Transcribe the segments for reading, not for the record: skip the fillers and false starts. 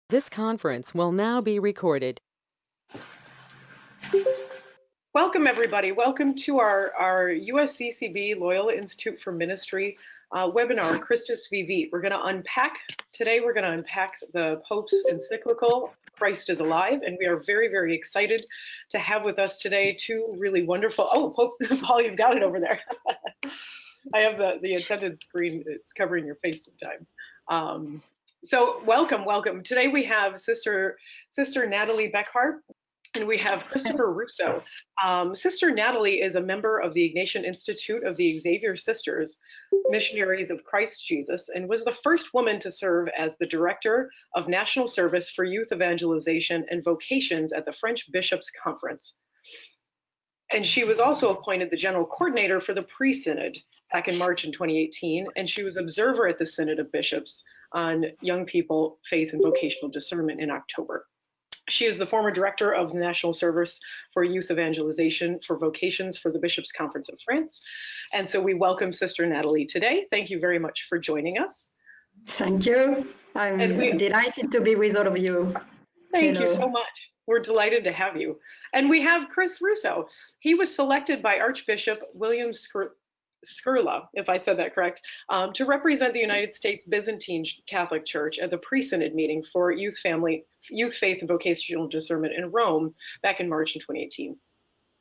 This conference will now be recorded. Welcome, everybody. Welcome to our USCCB Loyola Institute for Ministry webinar, Christus, Vivit. Today we're going to unpack the Pope's encyclical, Christ is Alive, and we are very, very excited to have with us today two really wonderful, Pope Paul, you've got it over there. I have the intended screen, it's covering your face sometimes. So welcome. Today we have Sister Natalie Beckhart, and we have Christopher Russo. Sister Natalie is a member of the Ignatian Institute of the Xavier Sisters, Missionaries of Christ Jesus, and was the first woman to serve as the Director of National Service for Youth Evangelization and Vocations at the French Bishops' Conference. And she was also appointed the General Coordinator for the Pre-Synod back in March in 2018, and she was observer at the Synod of Bishops on Young People, Faith, and Vocational Discernment in October. She is the former director of the National Service for Youth Evangelization for Vocations for the Bishops' Conference of France. And so we welcome Sister Natalie today. Thank you very much for joining us. Thank you. I'm delighted to be with all of you. Thank you so much. We're delighted to have you. And we have Chris Russo. He was selected by Archbishop William Skurla, if I said that correct, to represent the United States Byzantine Catholic Church at the pre-synod meeting for youth, faith, and vocational discernment in Rome back in March in 2018.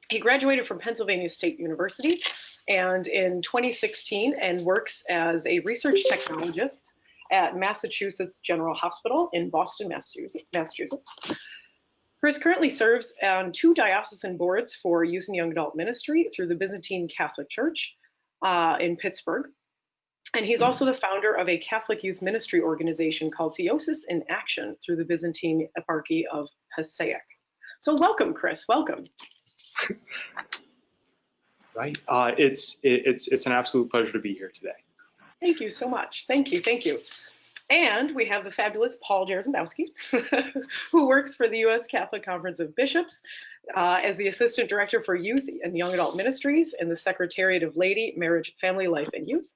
He graduated from Pennsylvania State University and in 2016 and works as a research technologist at Massachusetts General Hospital in Boston, Massachusetts. Chris currently serves on 2 diocesan boards for youth and young adult ministry through the Byzantine Catholic Church in Pittsburgh. And he's also the founder of a Catholic youth ministry organization called Theosis in Action through the Byzantine Eparchy of Passaic. So welcome, Chris, welcome. Right, it's an absolute pleasure to be here today. Thank you so much, thank you. And we have the fabulous Paul Jarzembowski, who works for the U.S. Catholic Conference of Bishops as the Assistant Director for Youth and Young Adult Ministries in the Secretariat of Laity, Marriage, Family Life, and Youth.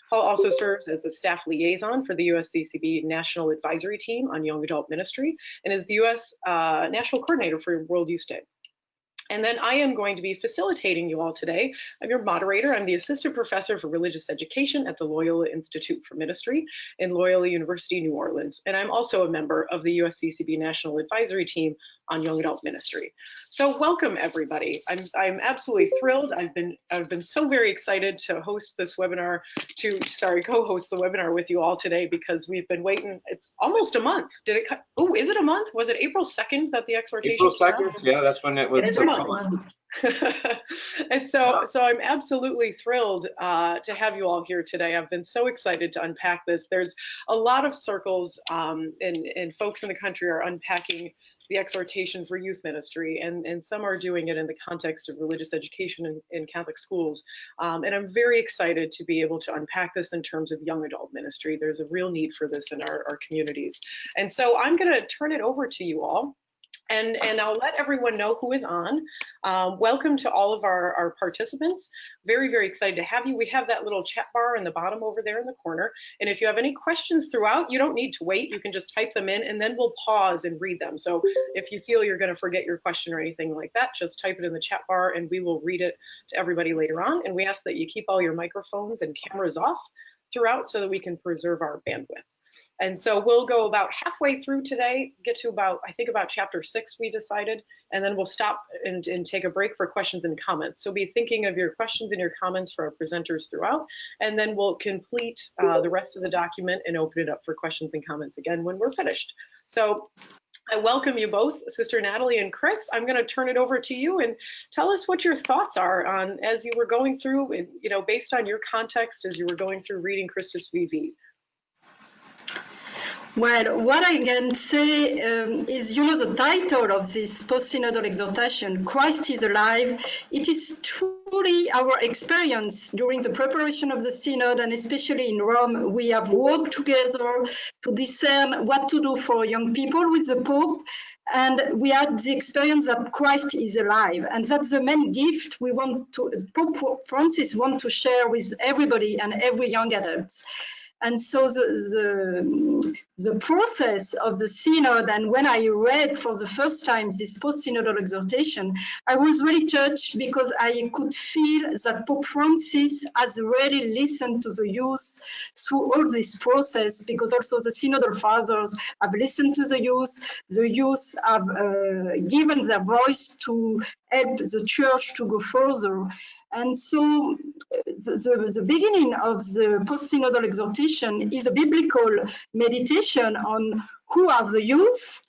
Paul also serves as the staff liaison for the USCCB National Advisory Team on Young Adult Ministry and is the U.S. National Coordinator for World Youth Day. And then I am going to be facilitating you all today. I'm your moderator. I'm the Assistant Professor for Religious Education at the Loyola Institute for Ministry in Loyola University, New Orleans. And I'm also a member of the USCCB National Advisory Team on Young Adult Ministry. So welcome, everybody. I'm absolutely thrilled. I've been so very excited to host this webinar, co-host the webinar with you all today because we've been waiting. It's almost a month. Is it a month? Was it April 2nd that the exhortation? April 2nd, yeah, that's when it was. And so I'm absolutely thrilled to have you all here today. I've been so excited to unpack this. There's a lot of circles and folks in the country are unpacking the exhortation for youth ministry, and some are doing it in the context of religious education in Catholic schools. And I'm very excited to be able to unpack this in terms of young adult ministry. There's a real need for this in our communities. And so I'm going to turn it over to you all. And I'll let everyone know who is on. Welcome to all of our participants. Very, very excited to have you. We have that little chat bar in the bottom over there in the corner. And if you have any questions throughout, you don't need to wait. You can just type them in and then we'll pause and read them. So if you feel you're going to forget your question or anything like that, just type it in the chat bar and we will read it to everybody later on. And we ask that you keep all your microphones and cameras off throughout so that we can preserve our bandwidth. And so we'll go about halfway through today, get to about chapter 6 we decided, and then we'll stop and take a break for questions and comments. So be thinking of your questions and your comments for our presenters throughout, and then we'll complete the rest of the document and open it up for questions and comments again when we're finished. So I welcome you both, Sister Natalie and Chris. I'm going to turn it over to you and tell us what your thoughts are on as you were going through, based on your context as you were going through reading Christus Vivit. Well, what I can say is, the title of this post-synodal exhortation, Christ is Alive, it is truly our experience during the preparation of the synod, and especially in Rome. We have worked together to discern what to do for young people with the Pope, and we had the experience that Christ is alive, and that's the main gift Pope Francis wants to share with everybody and every young adult. And so the process of the synod, and when I read for the first time this post-synodal exhortation, I was really touched because I could feel that Pope Francis has really listened to the youth through all this process, because also the synodal fathers have listened to the youth have given their voice to help the church to go further. And so the beginning of the post-synodal exhortation is a biblical meditation on who are the youth,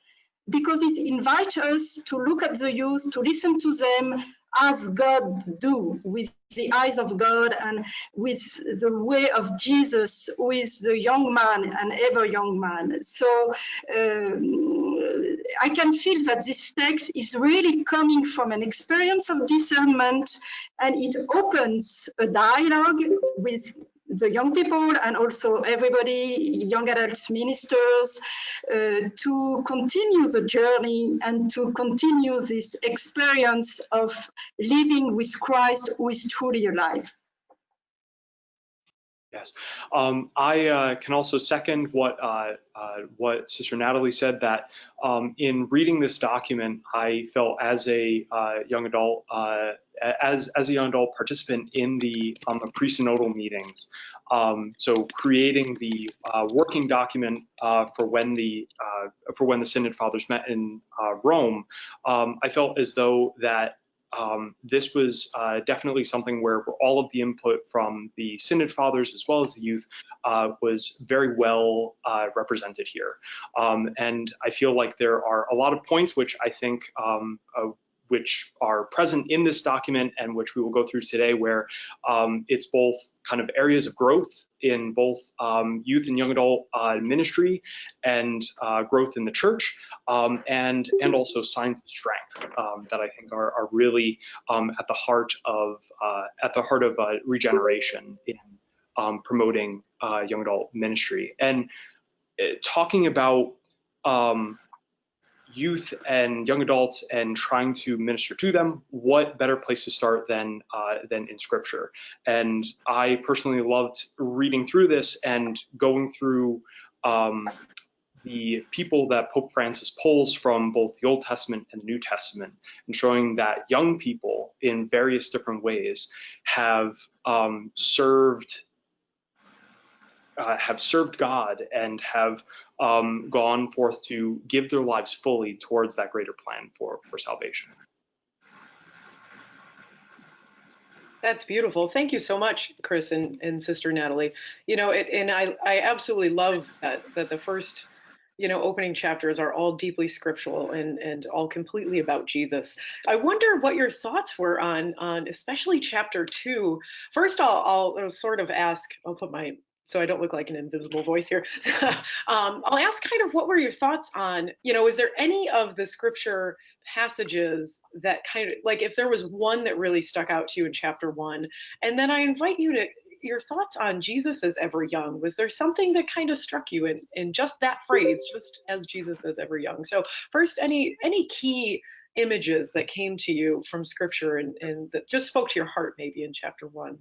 because it invites us to look at the youth, to listen to them as God do, with the eyes of God and with the way of Jesus, with the young man and ever young man. So I can feel that this text is really coming from an experience of discernment, and it opens a dialogue with the young people and also everybody, young adults, ministers, to continue the journey and to continue this experience of living with Christ who is truly alive. Yes, I can also second what Sister Natalie said, that in reading this document, I felt as a young adult, as a young adult participant in the pre-synodal meetings. So creating the working document for when the Synod Fathers met in Rome, I felt as though that this was definitely something where all of the input from the Synod Fathers as well as the youth was very well represented here. And I feel like there are a lot of points which I think which are present in this document and which we will go through today, where it's both kind of areas of growth in both youth and young adult ministry and growth in the church, and also signs of strength that I think are really at the heart of regeneration in promoting young adult ministry. And talking about youth and young adults and trying to minister to them, what better place to start than in Scripture? And I personally loved reading through this and going through the people that Pope Francis pulls from both the Old Testament and the New Testament, and showing that young people in various different ways have served God and have gone forth to give their lives fully towards that greater plan for salvation. That's beautiful. Thank you so much, Chris and Sister Natalie. You know, and I absolutely love that the first, opening chapters are all deeply scriptural and all completely about Jesus. I wonder what your thoughts were on especially chapter 2. First, I'll sort of ask, so I don't look like an invisible voice here. I'll ask kind of what were your thoughts on, is there any of the scripture passages that kind of, like if there was one that really stuck out to you in chapter 1, and then I invite you to your thoughts on Jesus as ever young. Was there something that kind of struck you in just that phrase, just as Jesus as ever young? So first, any key images that came to you from scripture and that just spoke to your heart maybe in chapter 1?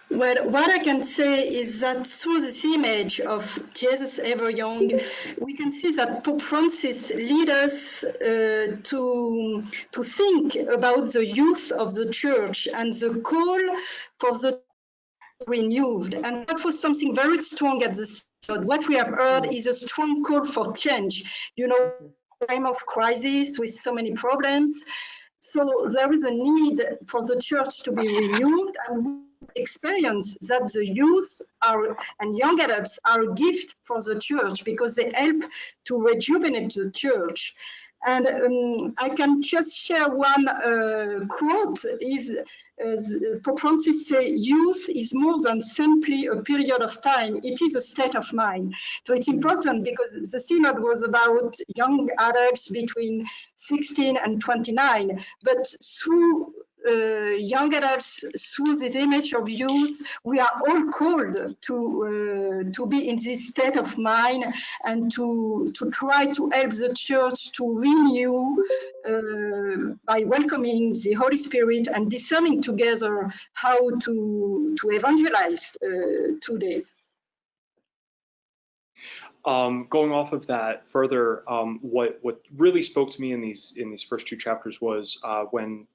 Well, what I can say is that through this image of Jesus ever young, we can see that Pope Francis leads us to think about the youth of the church and the call for the renewed. And that was something very strong at the Synod. What we have heard is a strong call for change. Time of crisis with so many problems. So there is a need for the church to be renewed, and experience that the youth and young adults are a gift for the church because they help to rejuvenate the church. And I can just share one quote. Pope Francis says, youth is more than simply a period of time. It is a state of mind. So it's important because the synod was about young adults between 16 and 29. But through young adults, through this image of youth, we are all called to be in this state of mind and to try to help the church to renew by welcoming the Holy Spirit and discerning together how to evangelize today. Going off of that further, what really spoke to me in these first two chapters was when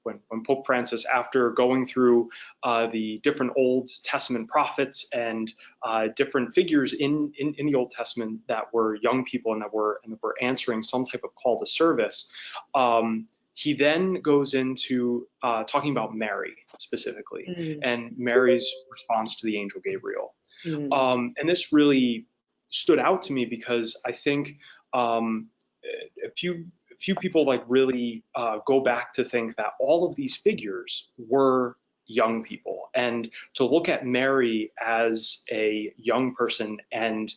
Pope Francis, after going through the different Old Testament prophets and different figures in the Old Testament that were young people and that were answering some type of call to service, he then goes into talking about Mary specifically and Mary's response to the angel Gabriel. And this really stood out to me because I think a few people like really go back to think that all of these figures were young people, and to look at Mary as a young person and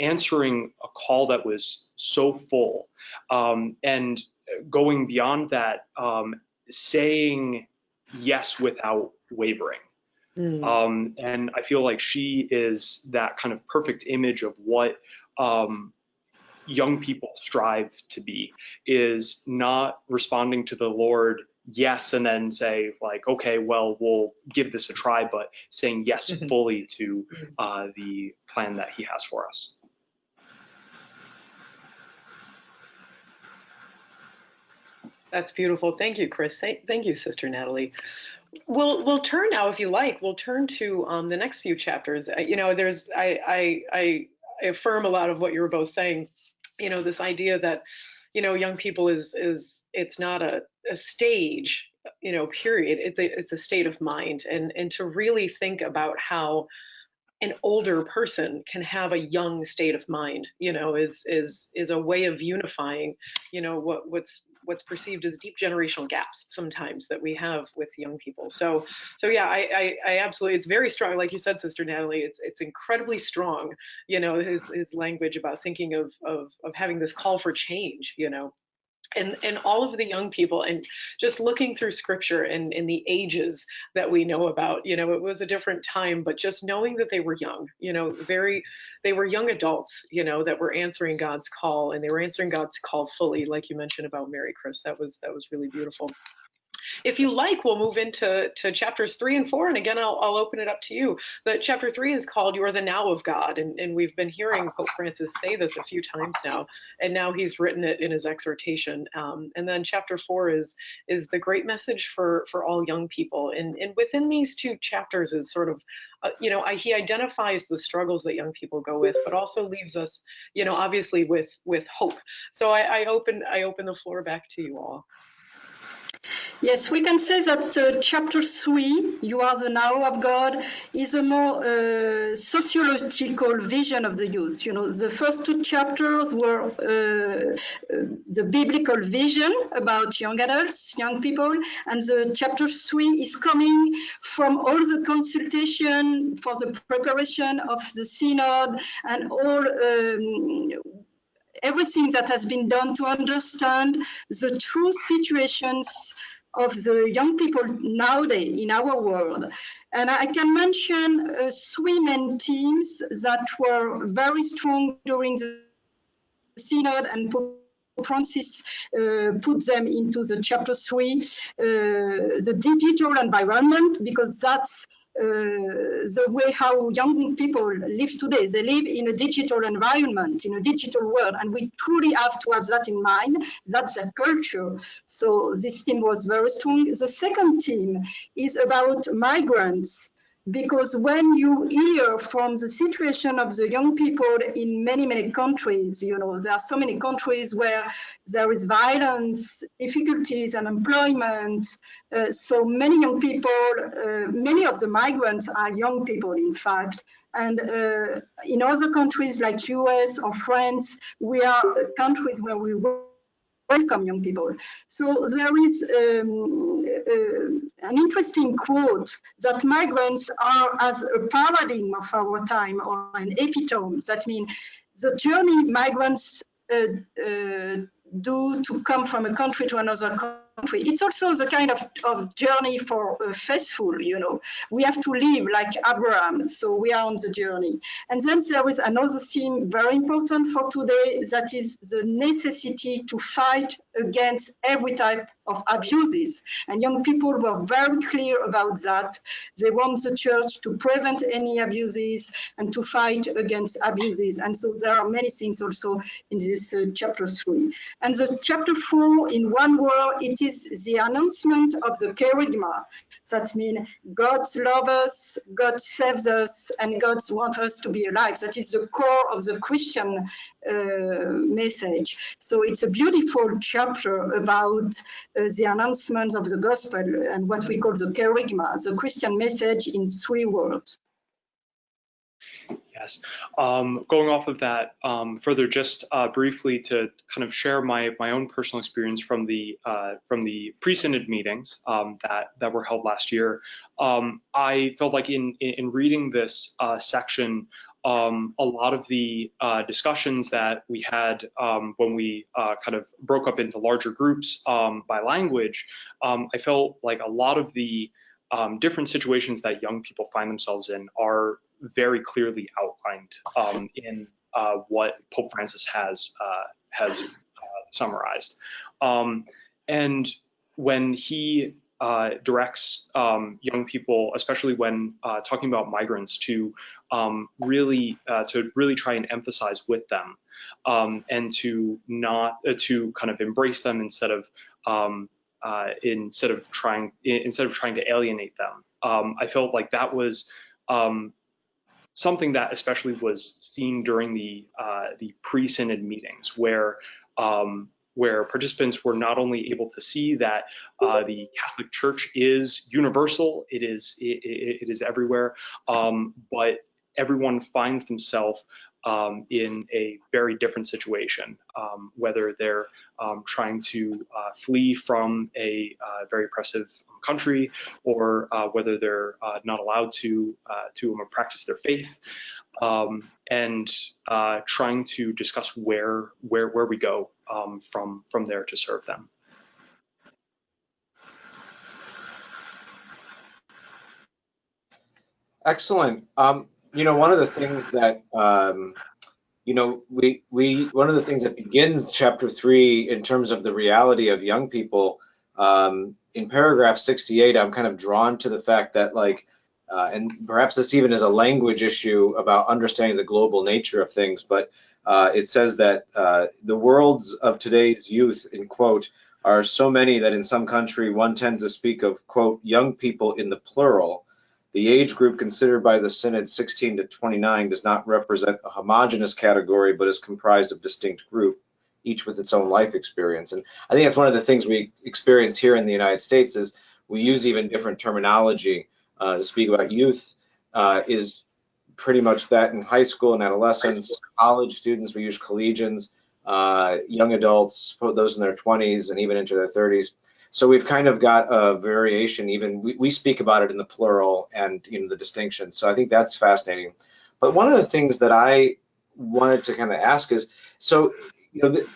answering a call that was so full, and going beyond that, saying yes without wavering. And I feel like she is that kind of perfect image of what young people strive to be, is not responding to the Lord yes and then say like, okay, well, we'll give this a try, but saying yes fully to the plan that he has for us. That's beautiful. Thank you, Chris. Thank you, Sister Natalie. We'll turn now, if you like. We'll turn to the next few chapters. I affirm a lot of what you were both saying. This idea that young people is it's not a stage, period. It's a state of mind, and to really think about how an older person can have a young state of mind, is a way of unifying, what's perceived as deep generational gaps sometimes that we have with young people. So yeah, I absolutely, it's very strong. Like you said, Sister Natalie, it's incredibly strong, his language about thinking of having this call for change, and all of the young people, and just looking through scripture and in the ages that we know about, it was a different time, but just knowing that they were young, they were young adults, that were answering God's call, and they were answering God's call fully, like you mentioned about Mary, Chris. That was really beautiful. If you like, we'll move into chapters 3 and 4, and again, I'll open it up to you. But chapter 3 is called "You Are the Now of God," and we've been hearing Pope Francis say this a few times now, and now he's written it in his exhortation. And then chapter 4 is the great message for all young people, and within these two chapters is sort of, he identifies the struggles that young people go with, but also leaves us, obviously with hope. So I open the floor back to you all. Yes, we can say that chapter 3, You Are the Now of God, is a more sociological vision of the youth. The first two chapters were the biblical vision about young adults, young people, and the chapter 3 is coming from all the consultation for the preparation of the synod and all everything that has been done to understand the true situations of the young people nowadays in our world. And I can mention 3 main themes that were very strong during the synod, and Pope Francis put them into the chapter 3, the digital environment, because that's the way how young people live today. They live in a digital environment, in a digital world, and we truly have to have that in mind. That's a culture. So this theme was very strong. The second theme is about migrants, because when you hear from the situation of the young people in many, many countries, there are so many countries where there is violence, difficulties, unemployment. So many young people, many of the migrants are young people, in fact. And in other countries like US or France, we are countries where we welcome young people. So there is an interesting quote that migrants are as a paradigm of our time, or an epitome. That means the journey migrants do to come from a country to another country. It's also the kind of journey for faithful, you know. We have to live like Abraham, so we are on the journey. And then there is another theme very important for today, that is the necessity to fight against every type of abuses. And young people were very clear about that. They want the church to prevent any abuses and to fight against abuses. And so there are many things also in this chapter 3. And the chapter 4, in one word, it is the announcement of the kerygma. That means God loves us, God saves us, and God wants us to be alive. That is the core of the Christian message. So it's a beautiful chapter about the announcement of the gospel and what we call the kerygma, the Christian message in 3 words. Yes. Going off of that further, just briefly to kind of share my own personal experience from the pre-synod meetings that were held last year. I felt like in reading this section, a lot of the discussions that we had when we kind of broke up into larger groups by language, I felt like a lot of the different situations that young people find themselves in are very clearly outlined in what Pope Francis has summarized. And when he directs young people, especially when talking about migrants, to really try and emphasize with them and to not to kind of embrace them instead of trying to alienate them. I felt like that was something that especially was seen during the pre-synod meetings, where participants were not only able to see that the Catholic Church is universal, it is everywhere, but everyone finds themselves in a very different situation, whether they're trying to flee from a very oppressive country, or whether they're not allowed to practice their faith, and trying to discuss where we go from there to serve them. Excellent. One of the things that one of the things that begins chapter 3 in terms of the reality of young people, in paragraph 68, I'm kind of drawn to the fact that, like, and perhaps this even is a language issue about understanding the global nature of things, but it says that the worlds of today's youth, in quote, are so many that in some country one tends to speak of, quote, young people in the plural. The age group considered by the Synod, 16 to 29, does not represent a homogeneous category, but is comprised of distinct groups, each with its own life experience. And I think that's one of the things we experience here in the United States, is we use even different terminology to speak about youth. Is pretty much that in high school and adolescence. College students, we use collegians. Young adults, those in their 20s and even into their 30s. So we've kind of got a variation. Even we speak about it in the plural and the distinction. So I think that's fascinating. But one of the things that I wanted to kind of ask is, so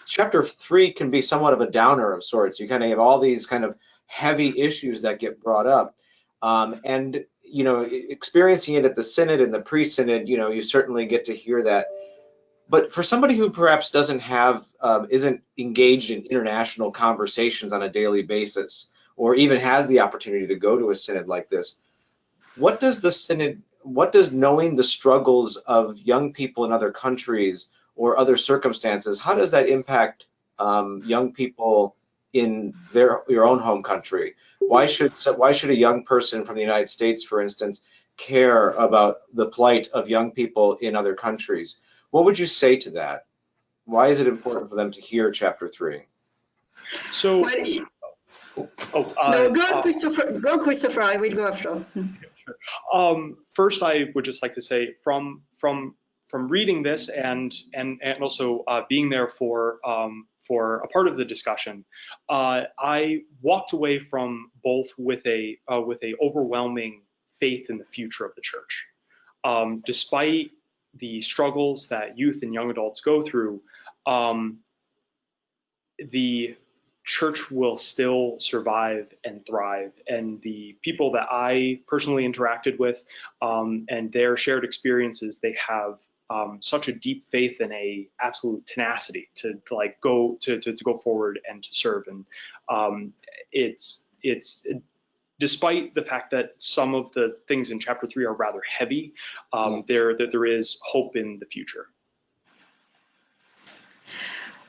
chapter 3 can be somewhat of a downer of sorts. You kind of have all these kind of heavy issues that get brought up, and experiencing it at the Synod and the pre-Synod, you certainly get to hear that. But for somebody who perhaps doesn't have, isn't engaged in international conversations on a daily basis, or even has the opportunity to go to a Synod like this, what does knowing the struggles of young people in other countries or other circumstances, how does that impact young people in your own home country? Why should a young person from the United States, for instance, care about the plight of young people in other countries? What would you say to that? Why is it important for them to hear chapter 3? So, no, go, Christopher. Go, Christopher. I will go after. First, I would just like to say, from reading this and also being there for a part of the discussion, I walked away from both with a overwhelming faith in the future of the church, despite the struggles that youth and young adults go through. the church will still survive and thrive. And the people that I personally interacted with and their shared experiences, they have such a deep faith and a absolute tenacity to like go to go forward and to serve. And it's despite the fact that some of the things in chapter 3 are rather heavy, there is hope in the future.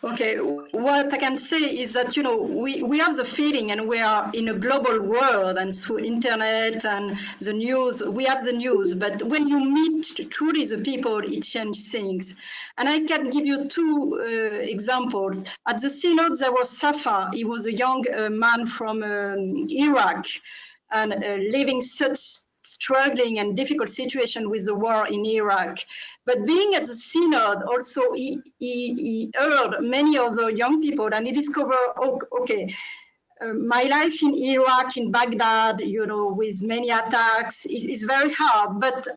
Okay, what I can say is that, you know, we have the feeling, and we are in a global world, and through internet and the news, we have the news, but when you meet truly the people, it changes things. And I can give you two examples. At the synod, there was Safa. He was a young man from Iraq, and living such struggling and difficult situation with the war in Iraq. But being at the synod, also he heard many other young people, and he discovered, oh, okay, my life in Iraq, in Baghdad, you know, with many attacks, is very hard. But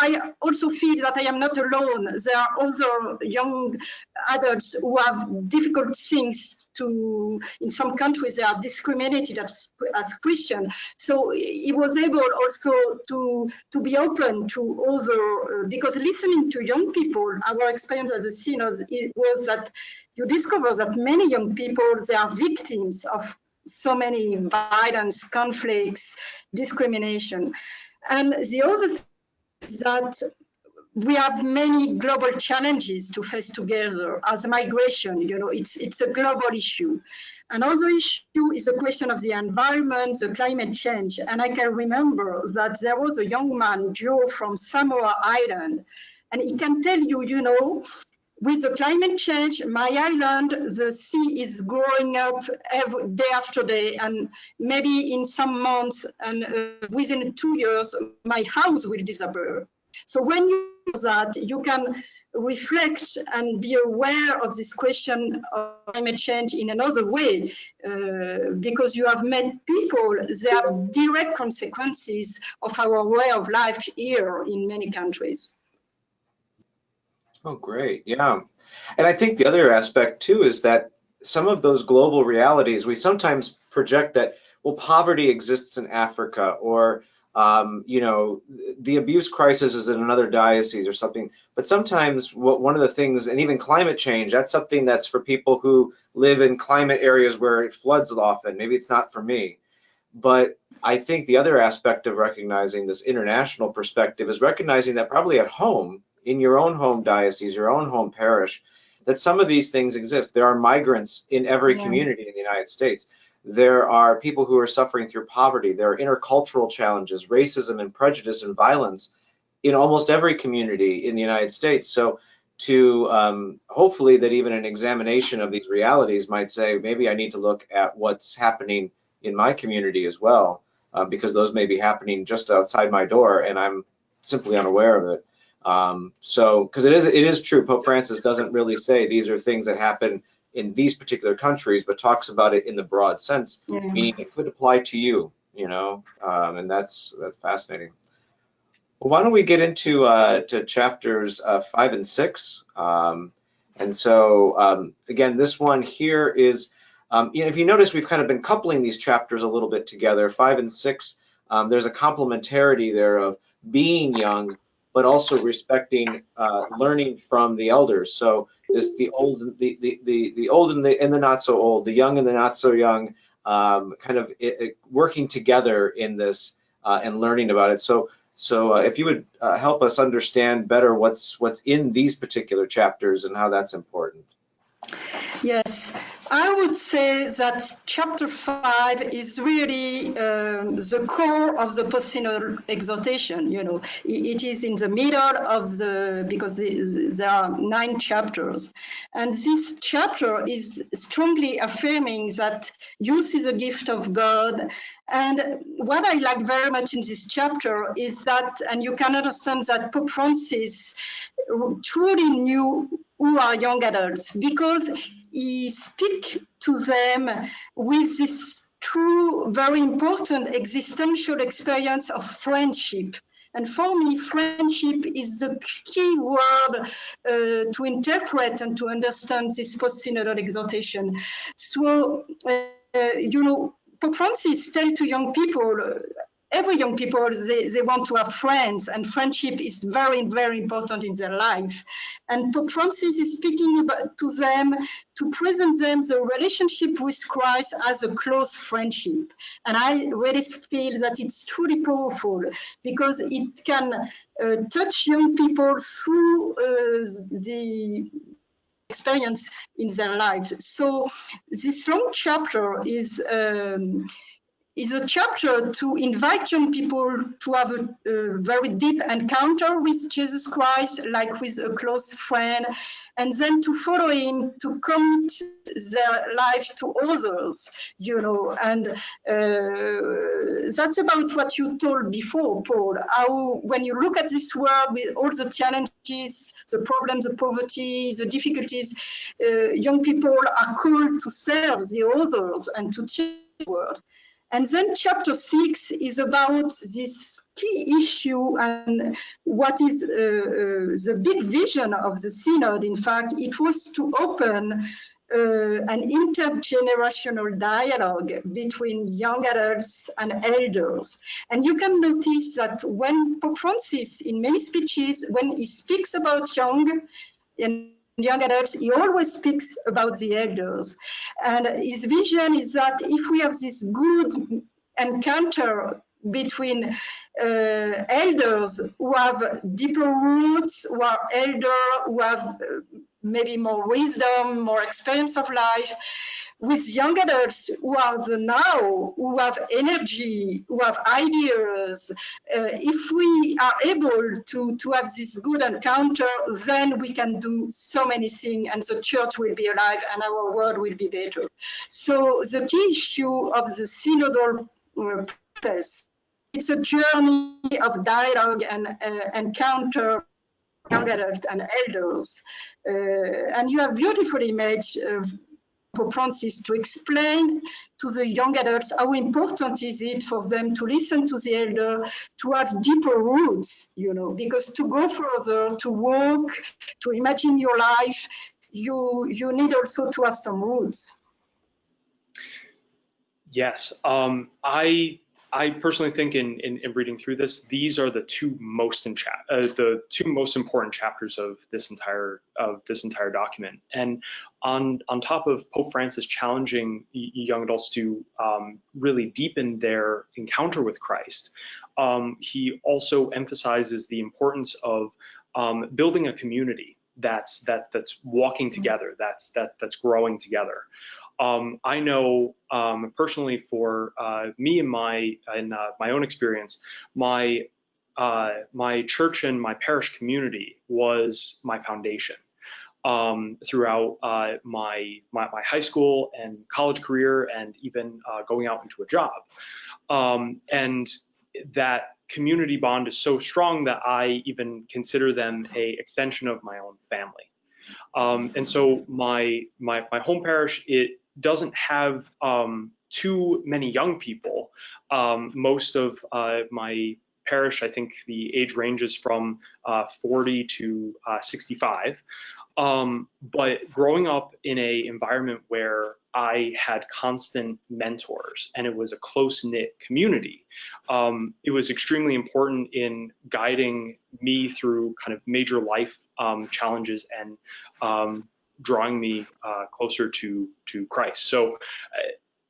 I also feel that I am not alone. There are other young adults who have difficult things to, in some countries, they are discriminated as Christian. So he was able also to be open to other, because listening to young people, our experience at the synod was that you discover that many young people, they are victims of so many violence, conflicts, discrimination. And the other thing is that we have many global challenges to face together, as migration, you know, it's a global issue. Another issue is the question of the environment, the climate change. And I can remember that there was a young man, Joe, from Samoa Island, and he can tell you, you know, with the climate change, my island, the sea is growing up day after day, and maybe in some months and within 2 years, my house will disappear. So when you do that, you can reflect and be aware of this question of climate change in another way, because you have met people, there are direct consequences of our way of life here in many countries. Oh, great. Yeah. And I think the other aspect too is that some of those global realities, we sometimes project that, well, poverty exists in Africa, or, you know, the abuse crisis is in another diocese or something. But sometimes one of the things, and even climate change, that's something that's for people who live in climate areas where it floods often. Maybe it's not for me. But I think the other aspect of recognizing this international perspective is recognizing that probably at home, in your own home diocese, your own home parish, that some of these things exist. There are migrants in every community in the United States. There are people who are suffering through poverty. There are intercultural challenges, racism and prejudice and violence in almost every community in the United States. So to hopefully that even an examination of these realities might say, maybe I need to look at what's happening in my community as well, because those may be happening just outside my door and I'm simply unaware of it. So, because it is true, Pope Francis doesn't really say these are things that happen in these particular countries, but talks about it in the broad sense, meaning it could apply to you, you know, and that's fascinating. Well, why don't we get into to chapters 5 and 6? And so, again, this one here is, you know, if you notice, we've kind of been coupling these chapters a little bit together. 5 and 6, there's a complementarity there of being young, but also respecting, learning from the elders. So this the old and the not so old, the young and the not so young, kind of working together in this and learning about it. So if you would help us understand better what's in these particular chapters and how that's important. Yes, I would say that chapter 5 is really the core of the Post-Synodal Exhortation. You know, it is in the middle of because there are 9 chapters. And this chapter is strongly affirming that youth is a gift of God. And what I like very much in this chapter is that, and you can understand that Pope Francis truly knew who are young adults, because he speaks to them with this true, very important existential experience of friendship. And for me, friendship is the key word to interpret and to understand this post-synodal exhortation. So, Pope Francis tells to young people, every young people, they want to have friends, and friendship is very, very important in their life. And Pope Francis is speaking to them to present them the relationship with Christ as a close friendship. And I really feel that it's truly powerful because it can touch young people through the experience in their lives. So this long chapter is a chapter to invite young people to have a very deep encounter with Jesus Christ, like with a close friend, and then to follow him, to commit their lives to others, and that's about what you told before, Paul, how when you look at this world with all the challenges, the problems, the poverty, the difficulties, young people are called to serve the others and to change the world. And then chapter 6 is about this key issue and what is the big vision of the Synod. In fact, it was to open an intergenerational dialogue between young adults and elders. And you can notice that when Pope Francis, in many speeches, when he speaks about young adults, he always speaks about the elders. And his vision is that if we have this good encounter between elders who have deeper roots, who are elder, who have maybe more wisdom, more experience of life, with young adults who are the now, who have energy, who have ideas. If we are able to have this good encounter, then we can do so many things and the church will be alive and our world will be better. So the key issue of the synodal process, it's a journey of dialogue and encounter young adults and elders. And you have beautiful image of Pope Francis to explain to the young adults how important is it for them to listen to the elder, to have deeper roots, because to go further, to walk, to imagine your life, you need also to have some roots. Yes, I personally think in reading through this, these are the two most important chapters of this entire document. And on top of Pope Francis challenging young adults to really deepen their encounter with Christ, he also emphasizes the importance of building a community that's walking together, that's growing together. I know personally for me in my own experience, my church and my parish community was my foundation throughout my high school and college career, and even going out into a job. And that community bond is so strong that I even consider them an extension of my own family. And so my home parish, it doesn't have too many young people. Most of my parish, I think the age ranges from 40 to 65. But growing up in an environment where I had constant mentors and it was a close-knit community, it was extremely important in guiding me through kind of major life challenges and drawing me closer to Christ. So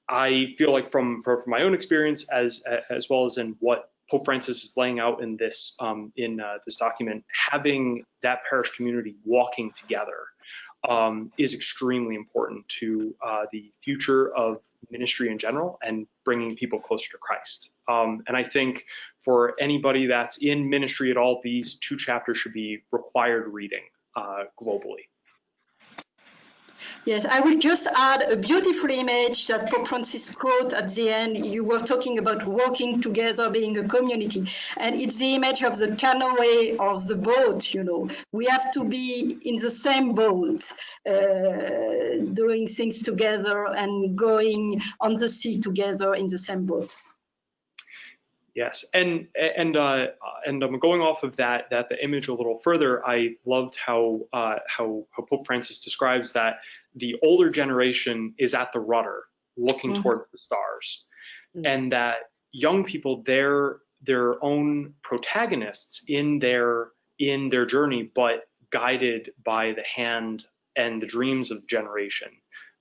I feel like from my own experience, as well as in what Pope Francis is laying out in this document, having that parish community walking together is extremely important to the future of ministry in general and bringing people closer to Christ. And I think for anybody that's in ministry at all, these two chapters should be required reading globally. Yes, I will just add a beautiful image that Pope Francis quote at the end. You were talking about walking together, being a community, and it's the image of the canoe or the boat. We have to be in the same boat, doing things together and going on the sea together in the same boat. Yes, and I'm going off of the image a little further. I loved how Pope Francis describes that the older generation is at the rudder, looking towards the stars, and that young people, they're their own protagonists in their journey, but guided by the hand and the dreams of the generation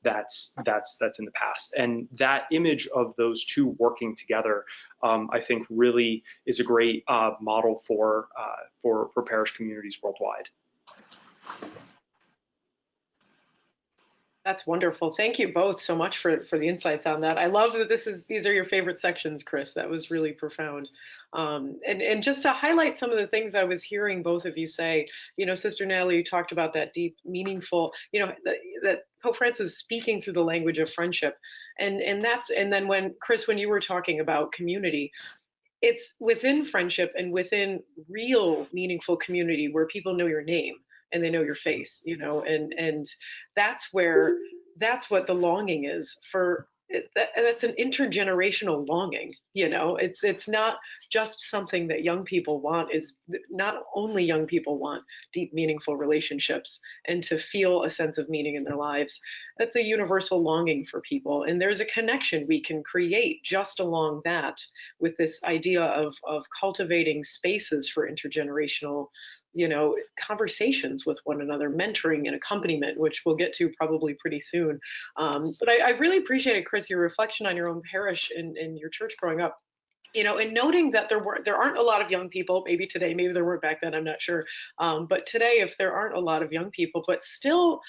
that's in the past. And that image of those two working together, I think, really is a great model for parish communities worldwide. That's wonderful. Thank you both so much for the insights on that. I love that these are your favorite sections, Chris. That was really profound. And just to highlight some of the things I was hearing both of you say, Sister Natalie, you talked about that deep, meaningful, that Pope Francis is speaking through the language of friendship. And then when Chris, when you were talking about community, it's within friendship and within real meaningful community where people know your name and they know your face, and that's what the longing is for. That's an intergenerational longing, it's not just something that young people want. Is not only young people want deep, meaningful relationships and to feel a sense of meaning in their lives. That's a universal longing for people. And there's a connection we can create just along that with this idea of cultivating spaces for intergenerational conversations with one another, mentoring and accompaniment, which we'll get to probably pretty soon. But I really appreciated, Chris, your reflection on your own parish and your church growing up. And noting that there aren't a lot of young people, maybe today, maybe there weren't back then, I'm not sure. But today, if there aren't a lot of young people, but still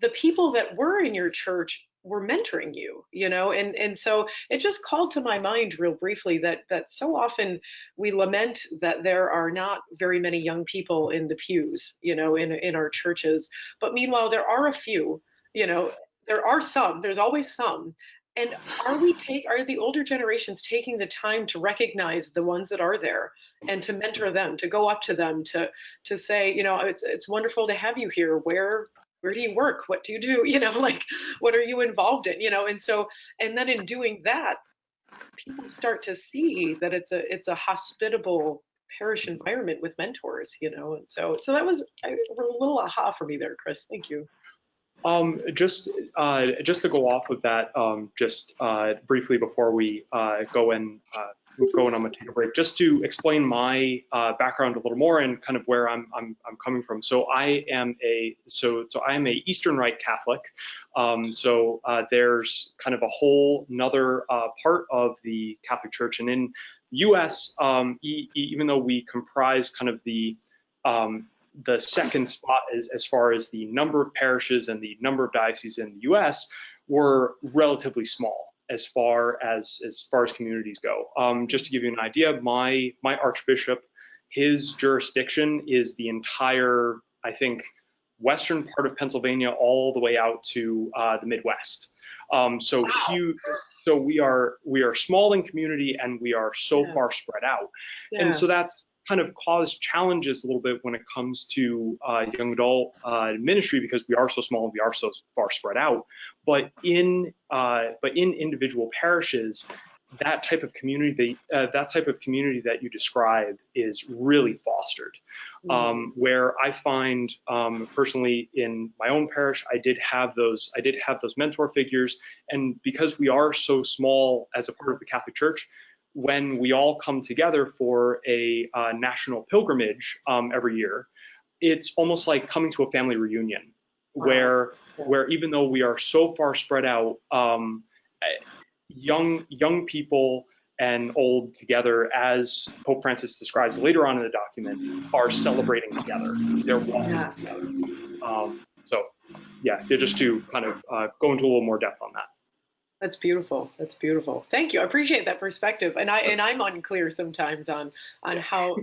the people that were in your church were mentoring you, and so it just called to my mind real briefly that so often we lament that there are not very many young people in the pews, in our churches. But meanwhile, there are a few, there are some, there's always some. And are the older generations taking the time to recognize the ones that are there and to mentor them, to go up to them, to say, it's wonderful to have you here. Where do you work? What do you do? What are you involved in? And then in doing that, people start to see that it's a hospitable parish environment with mentors, and so that was a little aha for me there, Chris. Thank you. Just to go off of that, just briefly before we go in, I'm going to take a break, just to explain my background a little more and kind of where I'm coming from. So I am a Eastern Rite Catholic. So there's kind of a whole another part of the Catholic Church, and in the U.S., even though we comprise kind of the second spot as far as the number of parishes and the number of dioceses in the U.S., were relatively small as far as communities go. Just to give you an idea, my archbishop, his jurisdiction is the entire, I think, western part of Pennsylvania all the way out to the Midwest. So huge. So we are small in community, and we are so far spread out, and so that's kind of caused challenges a little bit when it comes to young adult ministry, because we are so small and we are so far spread out. But in individual parishes, that type of community that you described is really fostered. Where I find personally in my own parish, I did have those mentor figures, and because we are so small as a part of the Catholic Church, when we all come together for a national pilgrimage every year, it's almost like coming to a family reunion, where even though we are so far spread out, young people and old together, as Pope Francis describes later on in the document, are celebrating together. They're walking together. So yeah, just to kind of go into a little more depth on that. That's beautiful. That's beautiful. Thank you. I appreciate that perspective. And I'm unclear sometimes on how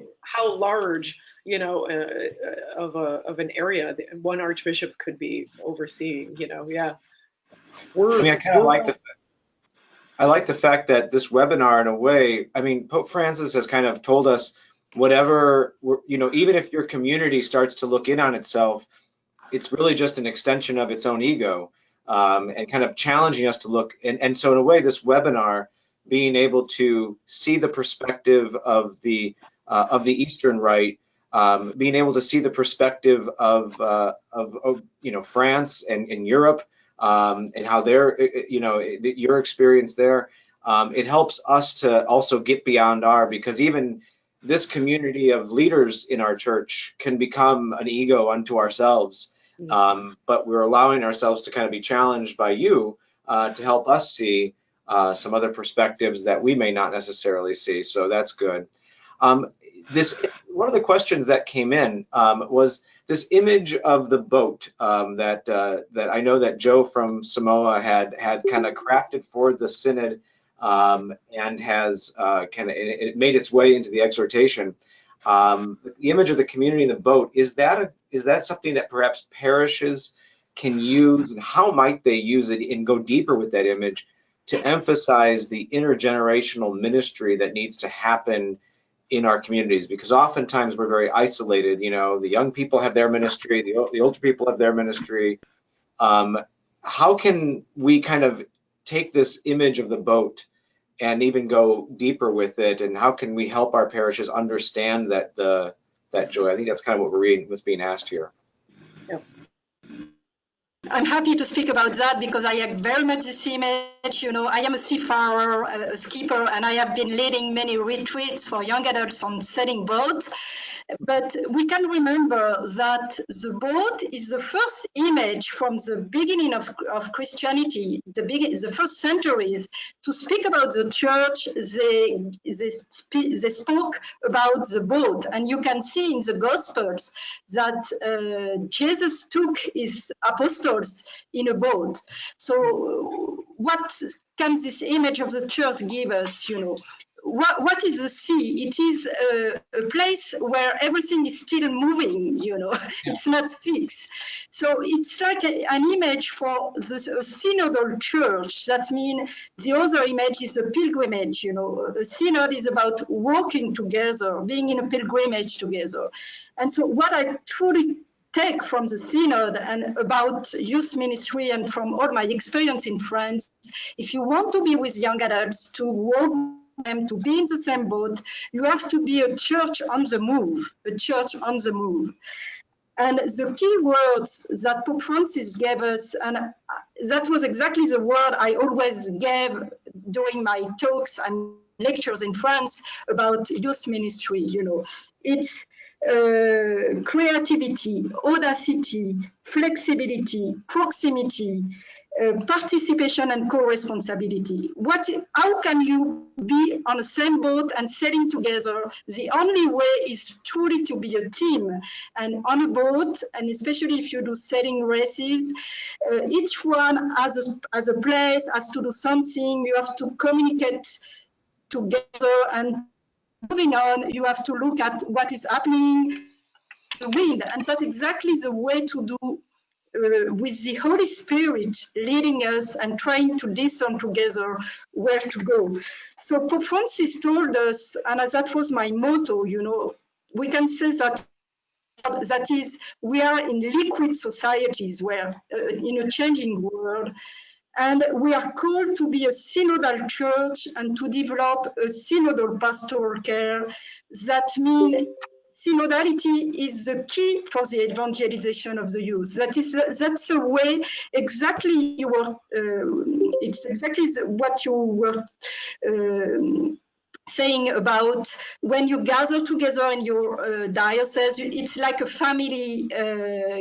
large, of an area that one archbishop could be overseeing. Yeah. I like the fact that this webinar, in a way, Pope Francis has kind of told us whatever, even if your community starts to look in on itself, it's really just an extension of its own ego. And kind of challenging us to look, and so in a way, this webinar being able to see the perspective of the Eastern Rite, being able to see the perspective of France and Europe, and how they're, your experience there. It helps us to also get beyond because even this community of leaders in our church can become an ego unto ourselves. But we're allowing ourselves to kind of be challenged by you to help us see some other perspectives that we may not necessarily see. So that's good. One of the questions that came in was this image of the boat that I know that Joe from Samoa had kind of crafted for the synod, and has it made its way into the exhortation. The image of the community in the boat, is that something that perhaps parishes can use, and how might they use it and go deeper with that image to emphasize the intergenerational ministry that needs to happen in our communities? Because oftentimes we're very isolated. The young people have their ministry, the older people have their ministry. How can we kind of take this image of the boat and even go deeper with it, and how can we help our parishes understand that joy? I think that's kind of what we're reading, what's being asked here. Yep. I'm happy to speak about that because I have very much this image. I am a seafarer, a skipper, and I have been leading many retreats for young adults on sailing boats. But we can remember that the boat is the first image from the beginning of Christianity, the first centuries, to speak about the church. They spoke about the boat, and you can see in the Gospels that Jesus took his apostles in a boat. So what can this image of the church give us? What is the sea? It is a place where everything is still moving, It's not fixed. So it's like an image for a synodal church. That means the other image is a pilgrimage, A synod is about walking together, being in a pilgrimage together. And so what I truly take from the synod and about youth ministry and from all my experience in France, if you want to be with young adults, to walk them, to be in the same boat, you have to be a church on the move, And the key words that Pope Francis gave us, and that was exactly the word I always gave during my talks and lectures in France about youth ministry, It's creativity, audacity, flexibility, proximity, participation and co-responsibility. How can you be on the same boat and sailing together? The only way is truly to be a team. And on a boat, and especially if you do sailing races, each one has a place, has to do something. You have to communicate together, and moving on, you have to look at what is happening, the wind, and that's exactly the way to do with the Holy Spirit leading us and trying to listen together where to go. So Pope Francis told us, and that was my motto, we can say that is, we are in liquid societies, where in a changing world, and we are called to be a synodal church and to develop a synodal pastoral care. That means synodality is the key for the evangelization of the youth. That's a way exactly you were. It's exactly what you were saying about when you gather together in your diocese. It's like a family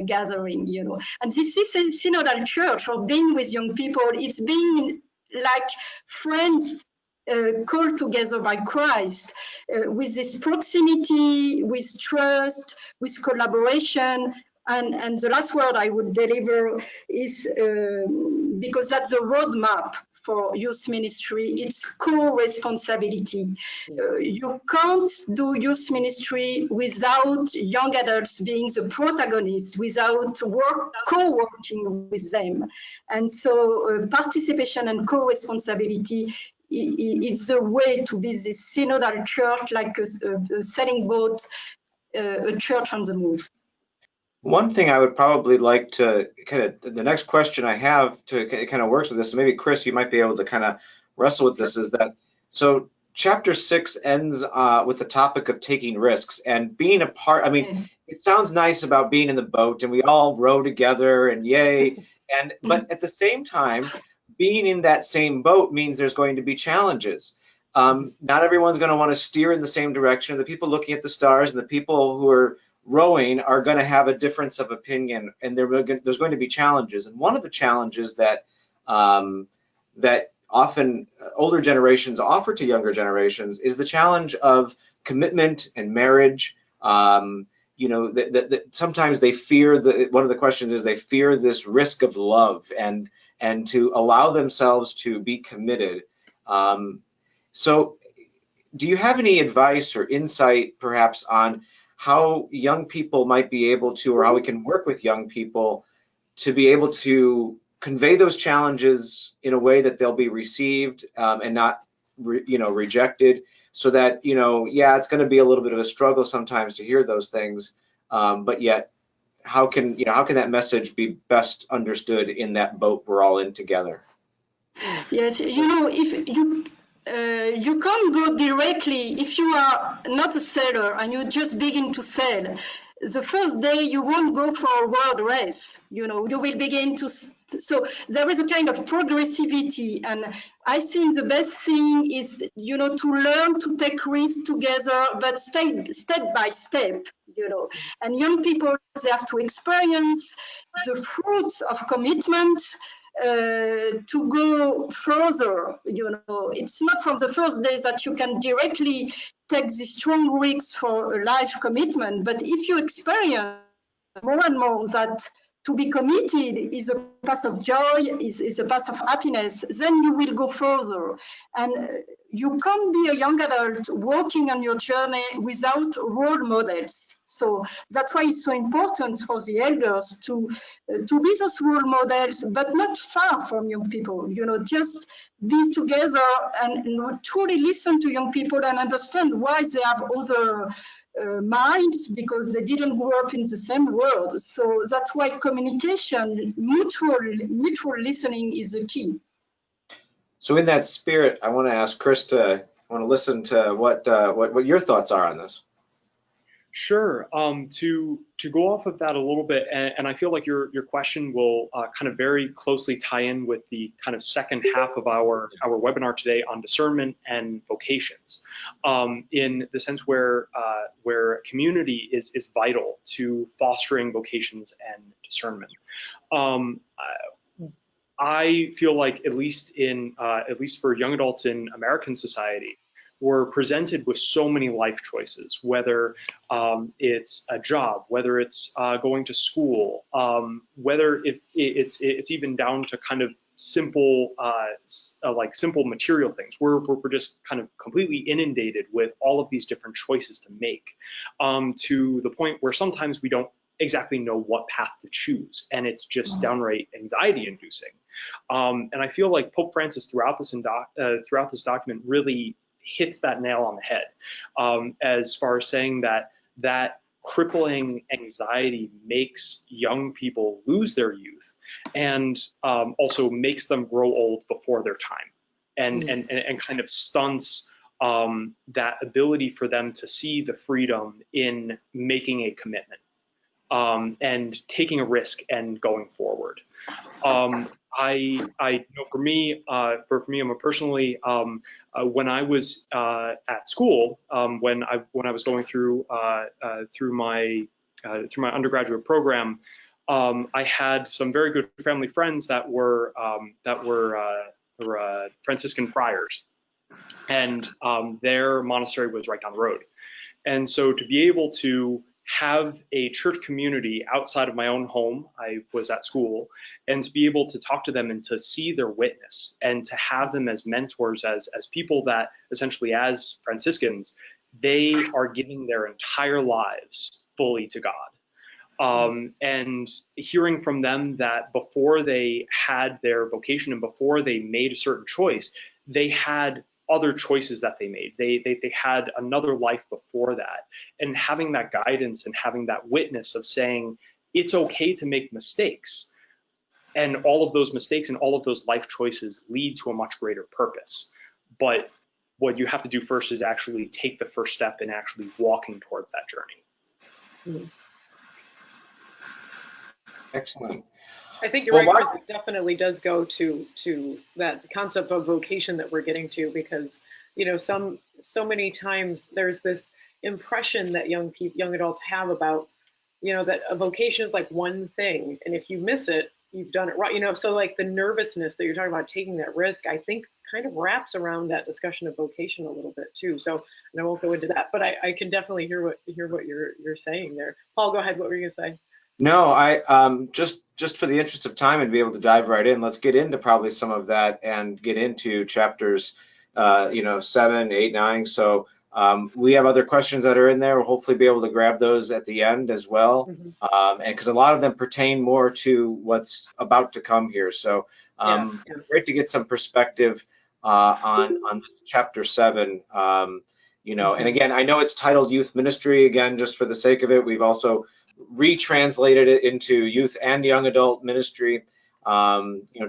gathering, And this is a synodal church, or being with young people. It's being like friends called together by Christ, with this proximity, with trust, with collaboration. And the last word I would deliver is, because that's the roadmap for youth ministry, it's co-responsibility. You can't do youth ministry without young adults being the protagonists, without co-working with them. And so participation and co-responsibility, it's the way to be this synodal church, like a sailing boat, a church on the move. One thing I would probably like to the next question I have to kind of works with this, and maybe Chris, you might be able to kind of wrestle with this, is that So chapter 6 ends with the topic of taking risks and being a part. I mean, it sounds nice about being in the boat and we all row together and yay. But at the same time, being in that same boat means there's going to be challenges. Not everyone's going to want to steer in the same direction. The people looking at the stars and the people who are rowing are going to have a difference of opinion, and there's going to be challenges. And one of the challenges that that often older generations offer to younger generations is the challenge of commitment and marriage. You know, sometimes they fear one of the questions is they fear this risk of love and to allow themselves to be committed. So do you have any advice or insight perhaps on how young people might be able to, or how we can work with young people to be able to convey those challenges in a way that they'll be received and not, rejected, so that, yeah, it's going to be a little bit of a struggle sometimes to hear those things, but yet how can that message be best understood in that boat we're all in together? Yes, if you can't go directly if you are not a sailor and you just begin to sail. The first day you won't go for a world race. You will begin to. So there is a kind of progressivity, and I think the best thing is to learn to take risks together, but step by step. And young people, they have to experience the fruits of commitment. To go further, it's not from the first day that you can directly take the strong risks for a life commitment, but if you experience more and more that to be committed is a path of joy, is a path of happiness, then you will go further. And you can't be a young adult walking on your journey without role models. So that's why it's so important for the elders to be those role models, but not far from young people. Just be together and truly listen to young people and understand why they have other minds, because they didn't grow up in the same world. So that's why communication, mutual listening is the key. So in that spirit, I want to ask Krista, I want to listen to what your thoughts are on this. Sure. To go off of that a little bit, and I feel like your question will kind of very closely tie in with the kind of second half of our webinar today on discernment and vocations, in the sense where community is vital to fostering vocations and discernment. I feel like at least for young adults in American society, we're presented with so many life choices, whether it's a job, whether it's going to school, whether it's even down to kind of simple simple material things. We're just kind of completely inundated with all of these different choices to make, to the point where sometimes we don't exactly know what path to choose, and it's just downright anxiety inducing. And I feel like Pope Francis throughout this document really hits that nail on the head, as far as saying that crippling anxiety makes young people lose their youth, and also makes them grow old before their time, and kind of stunts that ability for them to see the freedom in making a commitment, and taking a risk and going forward. I know for me, personally, when I was at school, when I was going through my undergraduate program, I had some very good family friends that were Franciscan friars, and their monastery was right down the road. And so to be able to have a church community outside of my own home, I was at school, and to be able to talk to them and to see their witness, and to have them as mentors, as people that essentially, as Franciscans, they are giving their entire lives fully to God. And hearing from them that before they had their vocation and before they made a certain choice, they had other choices that they made. They had another life before that, and having that guidance and having that witness of saying it's okay to make mistakes, and all of those mistakes and all of those life choices lead to a much greater purpose. But what you have to do first is actually take the first step in actually walking towards that journey. Excellent. I think you're Well, right, Chris. It definitely does go to that concept of vocation that we're getting to, because so many times there's this impression that young adults have about that a vocation is like one thing, and if you miss it, you've done it right. So like the nervousness that you're talking about, taking that risk, I think kind of wraps around that discussion of vocation a little bit too. So, and I won't go into that, but I can definitely hear what you're saying there. Paul, go ahead. What were you gonna say? No, I just for the interest of time and be able to dive right in, let's get into probably some of that and get into chapters 7, 8, 9. So we have other questions that are in there. We'll hopefully be able to grab those at the end as well. And because a lot of them pertain more to what's about to come here. So great to get some perspective on chapter 7. And again, I know it's titled Youth Ministry. Again, just for the sake of it, we've also retranslated it into youth and young adult ministry.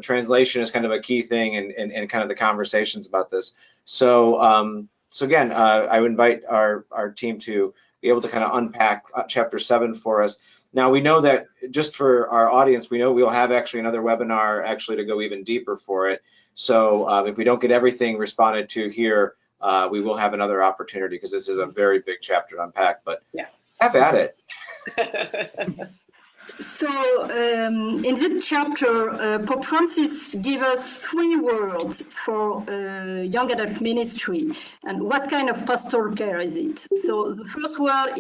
Translation is kind of a key thing in kind of the conversations about this. So again, I would invite our team to be able to kind of unpack chapter 7 for us. Now, we know that, just for our audience, we know we'll have actually another webinar actually to go even deeper for it. So if we don't get everything responded to here, we will have another opportunity, because this is a very big chapter to unpack, but have at it. So in this chapter, Pope Francis gives us 3 words for young adult ministry, and what kind of pastoral care is it? So the first word,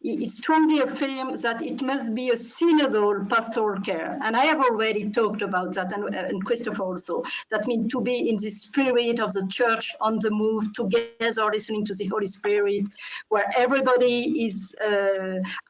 it strongly affirms that it must be a synodal pastoral care, and I have already talked about that, and Christopher also. That means to be in the spirit of the church, on the move, together, listening to the Holy Spirit, where everybody is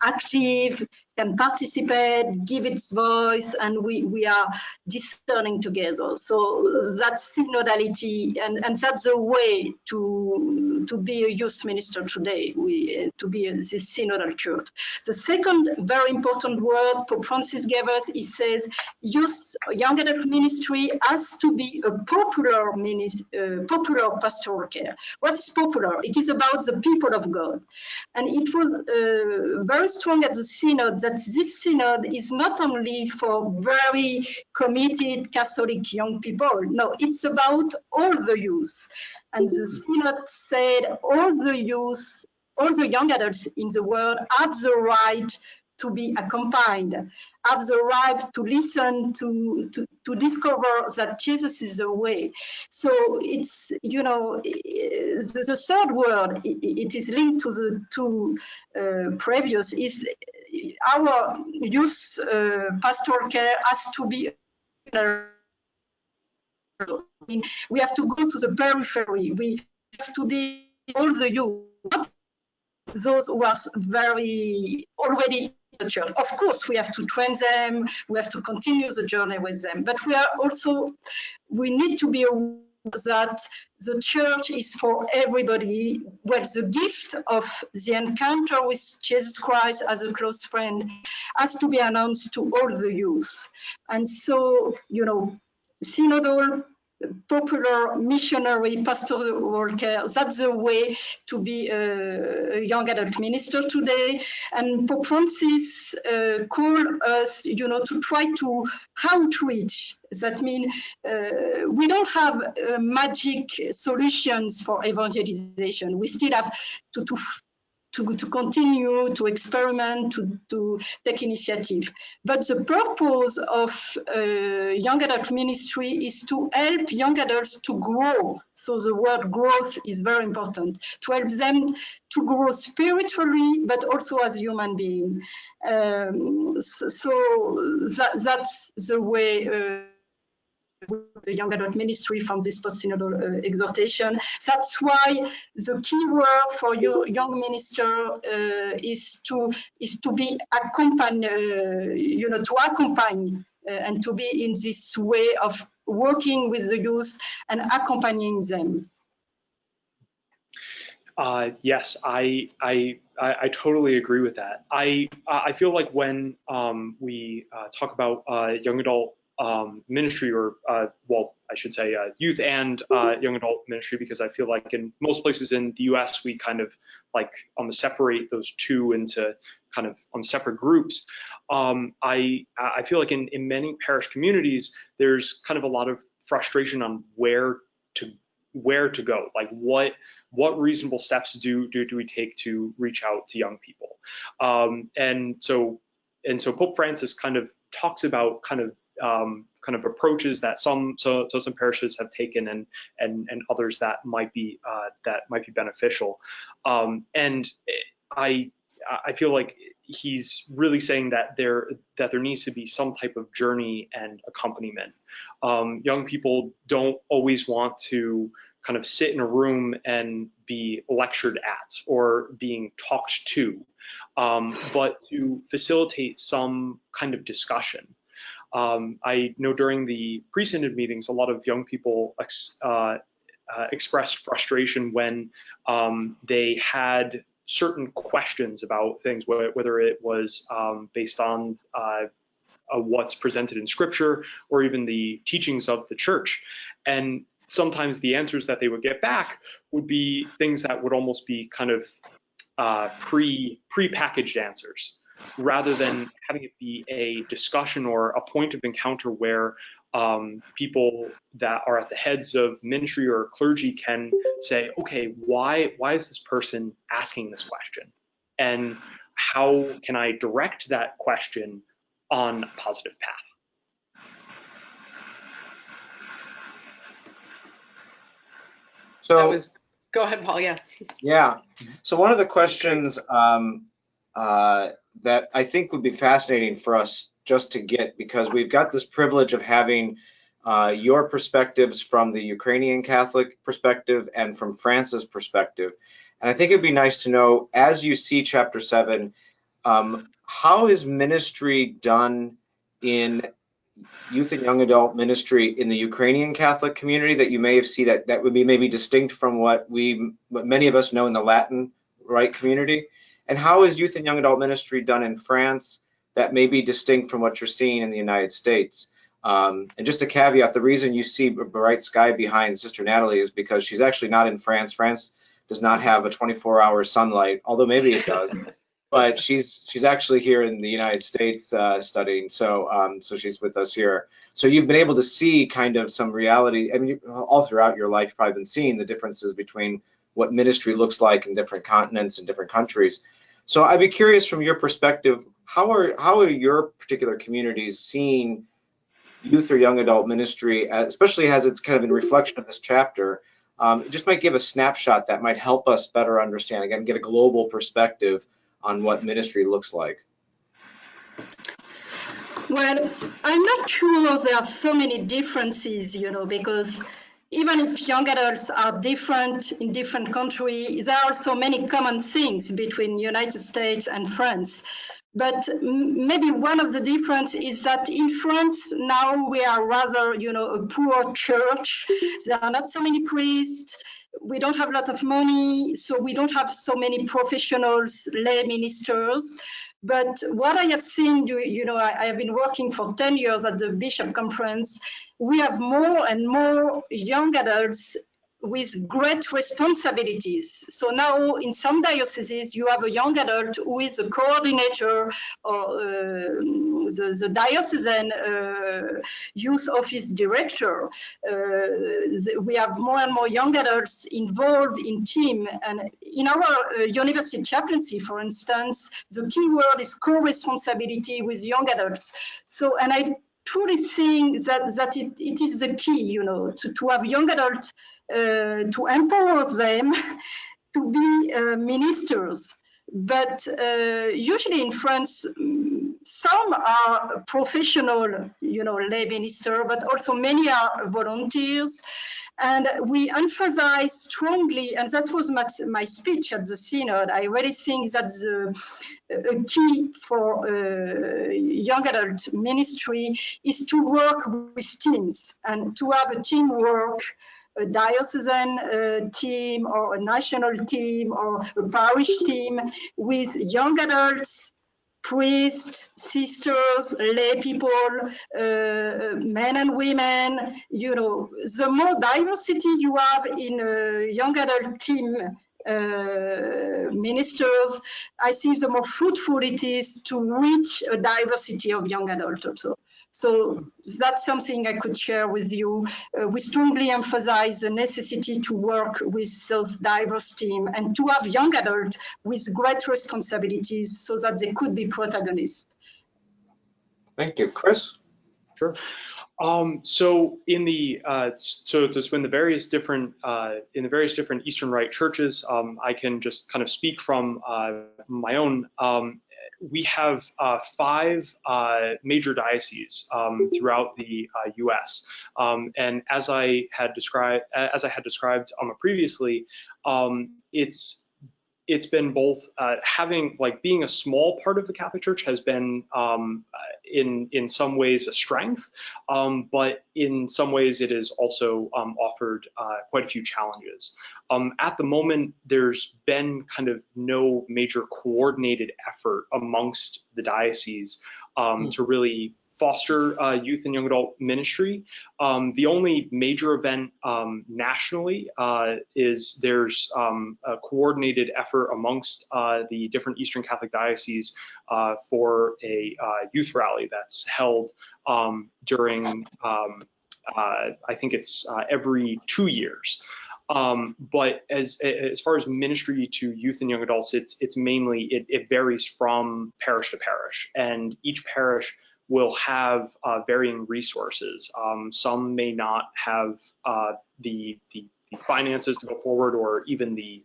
active, can participate, give its voice, and we are discerning together. So that's synodality, and that's the way to be a youth minister today, to be this synodal church. The second very important word Pope Francis gave us, he says, young adult ministry has to be a popular pastoral care. What is popular? It is about the people of God. And it was very strong at the synod that this synod is not only for very committed Catholic young people. No, it's about all the youth. And the synod said all the youth, all the young adults in the world have the right to be accompanied, have the right to listen, to discover that Jesus is the way. So it's, the third word, it is linked to the 2 previous, is our youth pastoral care has to be, I mean, we have to go to the periphery. We have to deal with all the youth, not those who are very already in the church. Of course, we have to train them, we have to continue the journey with them, but we need to be aware that the church is for everybody. Well, the gift of the encounter with Jesus Christ as a close friend has to be announced to all the youth. And so, synodal, popular, missionary, pastoral care, that's the way to be a young adult minister today. And Pope Francis called us, to try to outreach. That means we don't have magic solutions for evangelization. We still have to continue to experiment, to take initiative. But the purpose of young adult ministry is to help young adults to grow. So the word growth is very important, to help them to grow spiritually, but also as human beings. That's the way the young adult ministry from this post-synodal exhortation. That's why the key word for your young minister is to be accompanied, to accompany and to be in this way of working with the youth and accompanying them. Yes, I totally agree with that. I feel like when we talk about young adult ministry, or well, I should say youth and young adult ministry, because I feel like in most places in the U.S. we kind of like separate those two into kind of separate groups. I feel like in many parish communities there's kind of a lot of frustration on where to go, like what reasonable steps do we take to reach out to young people, and so Pope Francis kind of talks about kind of approaches that some parishes have taken, and others that might be beneficial, and I feel like he's really saying that there needs to be some type of journey and accompaniment. Young people don't always want to kind of sit in a room and be lectured at or being talked to, but to facilitate some kind of discussion. I know during the pre-synod meetings, a lot of young people expressed frustration when they had certain questions about things, whether it was based on what's presented in Scripture or even the teachings of the Church. And sometimes the answers that they would get back would be things that would almost be kind of pre-packaged answers, rather than having it be a discussion or a point of encounter where people that are at the heads of ministry or clergy can say, okay, why is this person asking this question? And how can I direct that question on a positive path? So go ahead, Paul. Yeah. Yeah. So one of the questions that I think would be fascinating for us just to get, because we've got this privilege of having your perspectives from the Ukrainian Catholic perspective and from France's perspective. And I think it'd be nice to know, as you see chapter 7, how is ministry done in youth and young adult ministry in the Ukrainian Catholic community that you may have seen that would be maybe distinct from what many of us know in the Latin Rite community? And how is youth and young adult ministry done in France that may be distinct from what you're seeing in the United States? And just a caveat, the reason you see a bright sky behind Sister Natalie is because she's actually not in France. France does not have a 24-hour sunlight, although maybe it does. But she's actually here in the United States studying, so she's with us here. So you've been able to see kind of some reality. I mean, all throughout your life, you've probably been seeing the differences between what ministry looks like in different continents and different countries. So I'd be curious, from your perspective, how are your particular communities seeing youth or young adult ministry, especially as it's kind of in reflection of this chapter? It just might give a snapshot that might help us better understand, again, get a global perspective on what ministry looks like. Well, I'm not sure there are so many differences, because even if young adults are different in different countries, there are so many common things between United States and France. But maybe one of the difference is that in France now we are rather, a poor church. There are not so many priests. We don't have a lot of money, so we don't have so many professionals, lay ministers. But what I have seen, I have been working for 10 years at the Bishop Conference. We have more and more young adults with great responsibilities. So now in some dioceses, you have a young adult who is a coordinator or the diocesan youth office director. We have more and more young adults involved in team. And in our university chaplaincy, for instance, the key word is co-responsibility with young adults. So, and I truly think that it is the key, to have young adults, to empower them to be ministers. But usually in France, some are professional, lay minister, but also many are volunteers. And we emphasize strongly, and that was my speech at the Synod. I really think that the key for young adult ministry is to work with teams and to have a teamwork, a diocesan team or a national team or a parish team with young adults, priests, sisters, lay people, men and women. You know, the more diversity you have in a young adult team ministers, I think the more fruitful it is to reach a diversity of young adults also. So that's something I could share with you. We strongly emphasize the necessity to work with those diverse teams and to have young adults with great responsibilities so that they could be protagonists. Thank you. Chris? Sure. So in the in the various different Eastern Rite churches, I can just kind of speak from my own. We have 5 major dioceses throughout the U.S. And as I had described previously, it's been both having, like, being a small part of the Catholic Church has been in some ways a strength, but in some ways it has also offered quite a few challenges. At the moment, there's been kind of no major coordinated effort amongst the dioceses to really foster youth and young adult ministry. The only major event nationally is there's a coordinated effort amongst the different Eastern Catholic dioceses for a youth rally that's held during, I think it's every 2 years. But as far as ministry to youth and young adults, it's mainly, it varies from parish to parish, and each parish will have varying resources. Some may not have the finances to go forward, or even the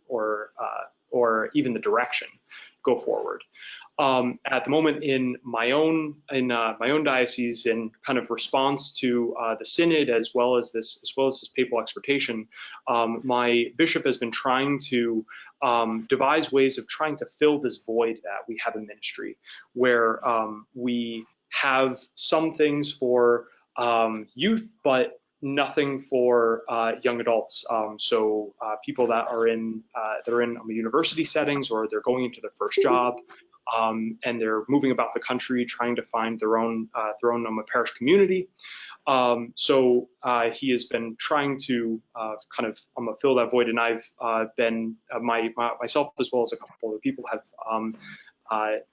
direction go forward. At the moment, in my own diocese, in kind of response to the synod as well as this papal exhortation, my bishop has been trying to devise ways of trying to fill this void that we have in ministry, where we have some things for youth, but nothing for young adults. So people that are in university settings, or they're going into their first job, and they're moving about the country trying to find their own parish community. So he has been trying to kind of fill that void, and I've been myself, as well as a couple other people, have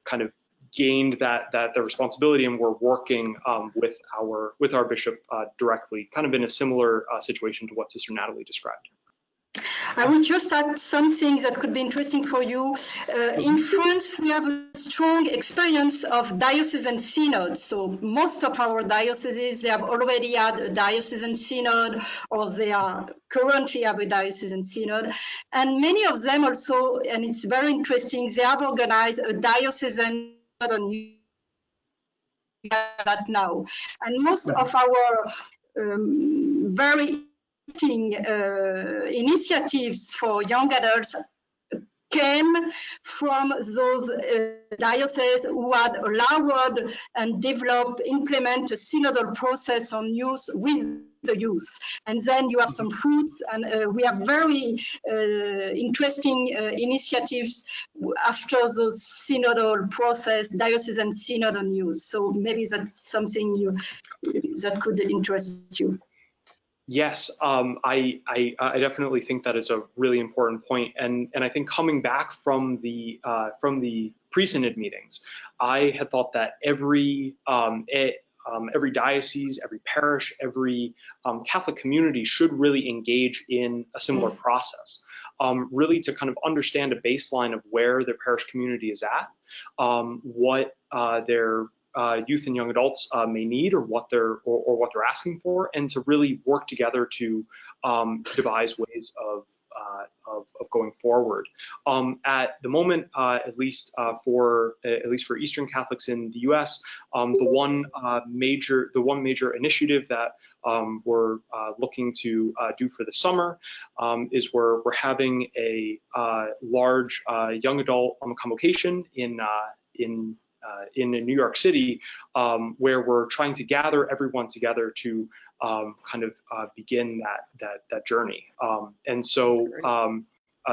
kind of gained the responsibility, and we're working with our bishop directly, kind of in a similar situation to what Sister Natalie described. I will just add something that could be interesting for you. In France, we have a strong experience of diocesan synods. So most of our dioceses, they have already had a diocesan synod, or they are currently have a diocesan synod. And many of them also, and it's very interesting, they have organized a diocesan synod on that now. And most of our very initiatives for young adults came from those dioceses who had allowed and implement a synodal process on youth with the youth. And then you have some fruits, and we have very interesting initiatives after the synodal process, diocesan synod on youth. So maybe that's something that could interest you. Yes, I definitely think that is a really important point, and I think coming back from the pre-synod meetings, I had thought that every diocese, every parish, every Catholic community should really engage in a similar process, really to kind of understand a baseline of where their parish community is at, what their youth and young adults may need, or what they're asking for, and to really work together to devise ways of going forward. At the moment, at least for Eastern Catholics in the U.S., the one major initiative that we're looking to do for the summer is we're having a large young adult convocation in New York City, where we're trying to gather everyone together to kind of begin that journey. And so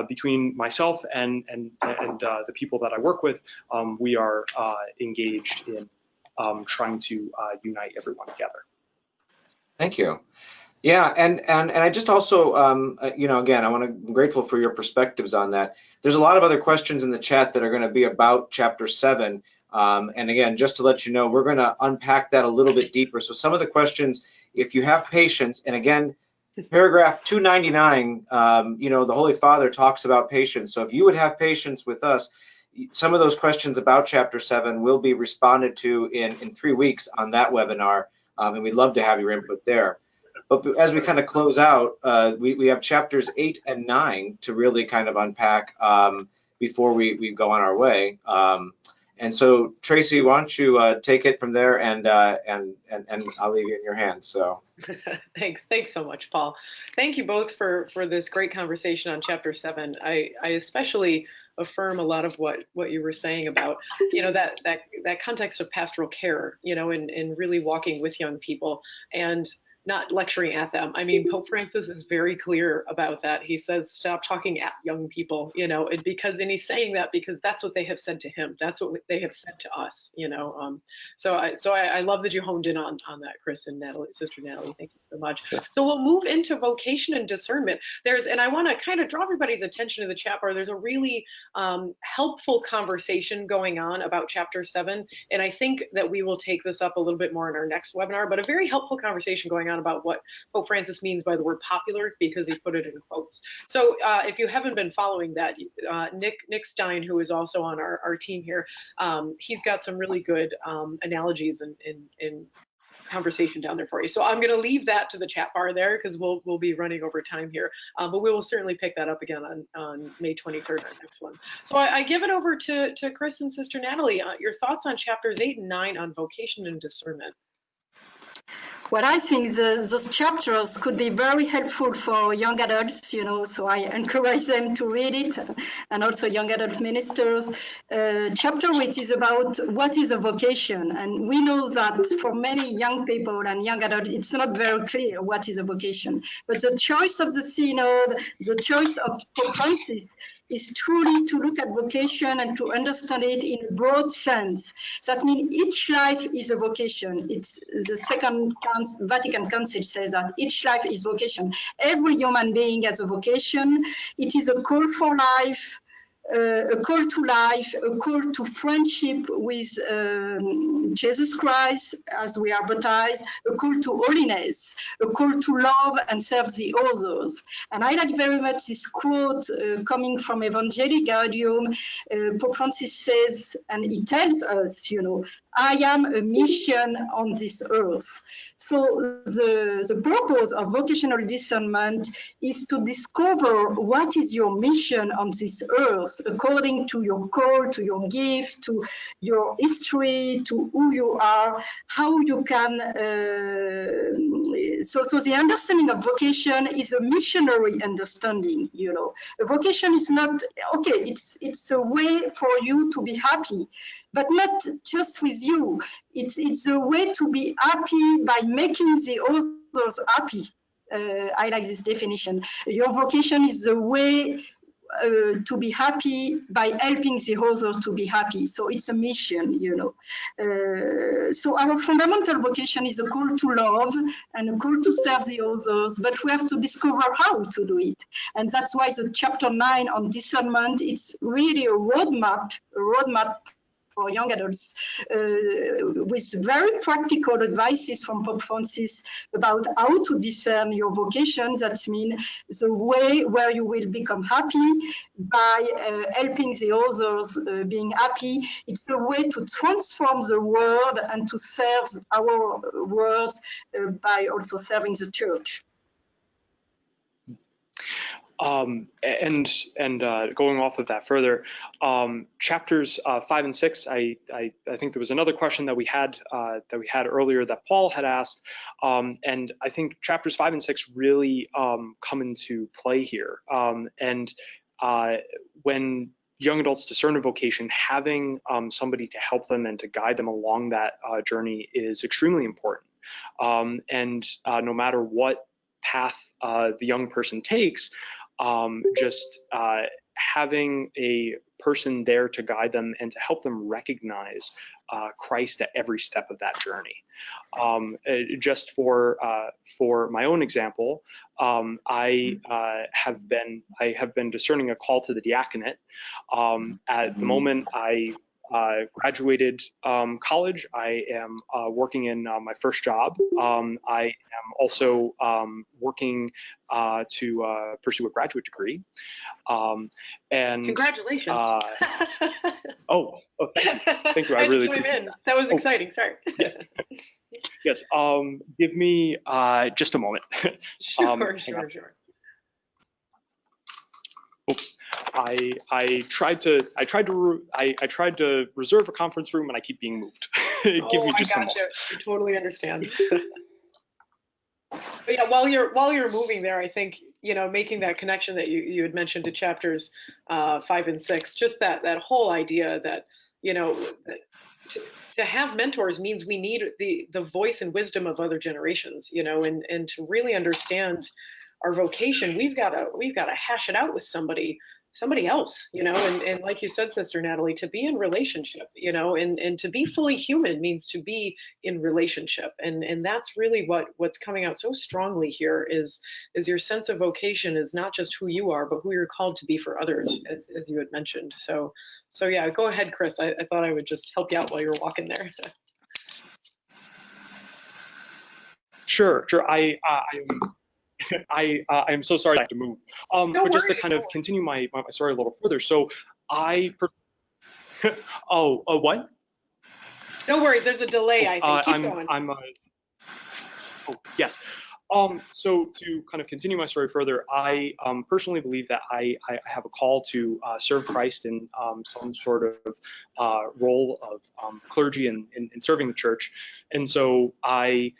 between myself and the people that I work with, we are engaged in trying to unite everyone together. Thank you. Yeah, and I just also, again, I'm grateful for your perspectives on that. There's a lot of other questions in the chat that are going to be about chapter 7. And again, just to let you know, we're going to unpack that a little bit deeper. So some of the questions, if you have patience, and again, paragraph 299, the Holy Father talks about patience. So if you would have patience with us, some of those questions about chapter 7 will be responded to in 3 weeks on that webinar, and we'd love to have your input there. But as we kind of close out, we have chapters 8 and 9 to really kind of unpack before we go on our way. And so, Tracy, why don't you take it from there, and I'll leave it in your hands. So. Thanks so much, Paul. Thank you both for this great conversation on chapter 7. I especially affirm a lot of what you were saying about, that context of pastoral care, and really walking with young people and not lecturing at them. I mean, Pope Francis is very clear about that. He says, stop talking at young people, and he's saying that because that's what they have said to him. That's what they have said to us, So I love that you honed in on that, Chris and Natalie, Sister Natalie. Thank you so much. So we'll move into vocation and discernment. And I want to kind of draw everybody's attention to the chat bar. There's a really helpful conversation going on about chapter 7. And I think that we will take this up a little bit more in our next webinar, but a very helpful conversation going on about what Pope Francis means by the word popular, because he put it in quotes. So if you haven't been following that, Nick Stein, who is also on our team here, he's got some really good analogies and conversation down there for you. So I'm going to leave that to the chat bar there, because we'll be running over time here. But we will certainly pick that up again on May 23rd, our next one. So I give it over to Chris and Sister Natalie. Your thoughts on chapters 8 and 9 on vocation and discernment. Well, I think those chapters could be very helpful for young adults, so I encourage them to read it, and also young adult ministers. Chapter 8 is about what is a vocation, and we know that for many young people and young adults, it's not very clear what is a vocation. But the choice of the Synod, the choice of Pope Francis, is truly to look at vocation and to understand it in a broad sense. That means each life is a vocation. It's the Second Vatican Council says that each life is vocation. Every human being has a vocation. It is a call for life, a call to life, a call to friendship with Jesus Christ as we are baptized, a call to holiness, a call to love and serve the others. And I like very much this quote coming from Evangelii Gaudium. Pope Francis says, and he tells us, I am a mission on this earth. So the purpose of vocational discernment is to discover what is your mission on this earth, according to your call, to your gift, to your history, to who you are, how you can. So the understanding of vocation is a missionary understanding. A vocation is not okay. It's a way for you to be happy, but not just with you. It's a way to be happy by making the others happy. I like this definition. Your vocation is the way to be happy by helping the others to be happy. So it's a mission, So our fundamental vocation is a call to love and a call to serve the others, but we have to discover how to do it. And that's why the chapter 9 on discernment, it's really a roadmap for young adults with very practical advices from Pope Francis about how to discern your vocation. That means the way where you will become happy by helping the others being happy. It's a way to transform the world and to serve our world by also serving the church. And going off of that further, chapters 5 and 6, I think there was another question that we had earlier that Paul had asked, and I think chapters 5 and 6 really come into play here. And when young adults discern a vocation, having somebody to help them and to guide them along that journey is extremely important. And no matter what path the young person takes, just having a person there to guide them and to help them recognize Christ at every step of that journey. Just for my own example, I have been discerning a call to the diaconate. At the moment, I graduated college. I am working in my first job. I am also working to pursue a graduate degree. And congratulations. Thank you. I really appreciate that. That was exciting. Sorry. Yes. Yes. Give me just a moment. Sure. I tried to reserve a conference room and I keep being moved. Give me just a moment. I totally understand. But yeah, while you're moving there, I think, making that connection that you had mentioned to chapters 5 and 6, just that whole idea that, to have mentors means we need the voice and wisdom of other generations, and to really understand our vocation, we've got to hash it out with somebody else, and like you said, Sister Natalie, to be in relationship, and to be fully human means to be in relationship. And that's really what's coming out so strongly here is your sense of vocation is not just who you are, but who you're called to be for others, as you had mentioned. So yeah, go ahead, Chris. I thought I would just help you out while you're walking there. Sure. I'm so sorry I have to move. But just to kind of continue my story a little further. So what? No worries. There's a delay. I think. Keep going. Yes. So to kind of continue my story further, I personally believe that I have a call to serve Christ in some sort of role of clergy in serving the church, and so I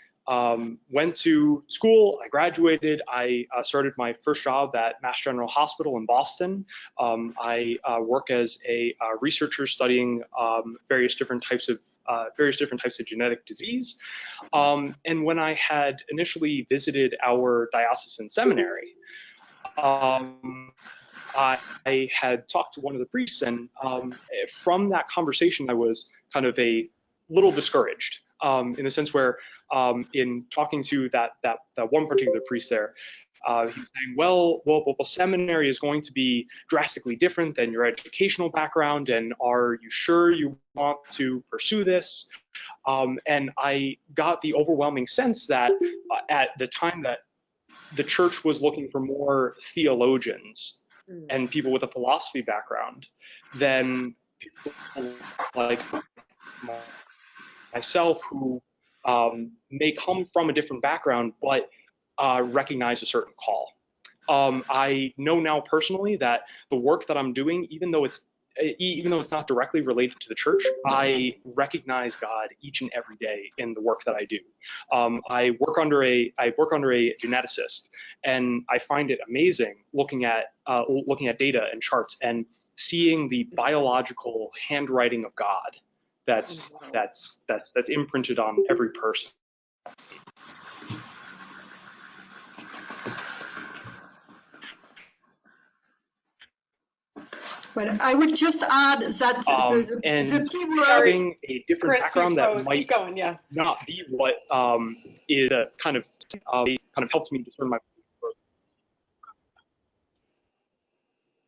went to school, I graduated, I started my first job at Mass General Hospital in Boston. I work as a researcher studying various different types of genetic disease. And when I had initially visited our diocesan seminary, I had talked to one of the priests, and from that conversation, I was kind of a little discouraged. In the sense where, in talking to that one particular priest there, he was saying, well, seminary is going to be drastically different than your educational background, and are you sure you want to pursue this? And I got the overwhelming sense that at the time that the church was looking for more theologians and people with a philosophy background than people like myself who may come from a different background but recognize a certain call. I know now personally that the work that I'm doing, even though it's not directly related to the church, I recognize God each and every day in the work that I do. I work under a geneticist, and I find it amazing looking at data and charts and seeing the biological handwriting of God that's imprinted on every person. Well, I would just add that the key word, having a different Chris, background that might going, yeah. not be what is kind of helped me discern my.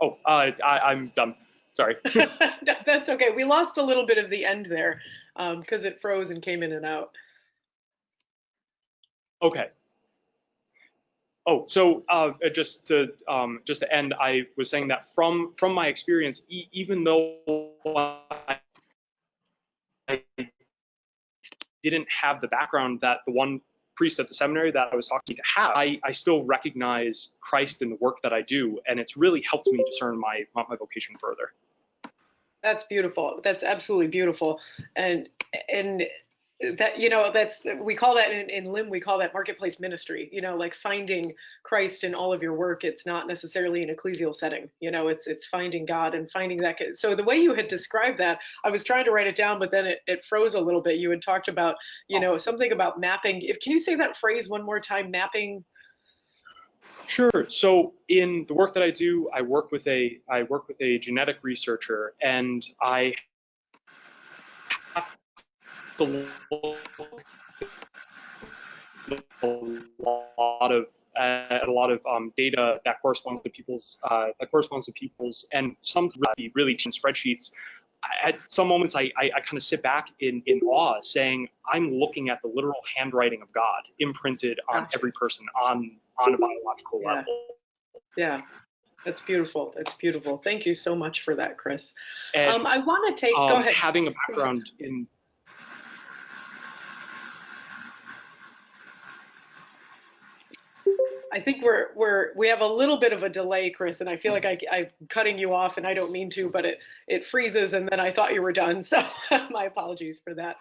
Oh, I'm done. Sorry. That's okay. We lost a little bit of the end there because it froze and came in and out. Okay. Oh, so just to end, I was saying that from my experience, even though I didn't have the background that the one priest at the seminary that I was talking to have, I still recognize Christ in the work that I do, and it's really helped me discern my vocation further. That's beautiful. That's absolutely beautiful, and that we call that in LIM, we call that marketplace ministry. Like finding Christ in all of your work. It's not necessarily an ecclesial setting. It's finding God and finding that. So the way you had described that, I was trying to write it down, but then it froze a little bit. You had talked about something about mapping. Can you say that phrase one more time? Mapping. Sure. So in the work that I do, I work with a genetic researcher, and I have to look at a lot of data that corresponds to people's, and some really in spreadsheets. At some moments, I kind of sit back in awe, saying, I'm looking at the literal handwriting of God imprinted on every person on a biological level. Yeah, that's beautiful. That's beautiful. Thank you so much for that, Chris. And, I want to take, go ahead. Having a background in, I think we have a little bit of a delay, Chris, and I feel like I'm cutting you off, and I don't mean to, but it freezes, and then I thought you were done, so my apologies for that.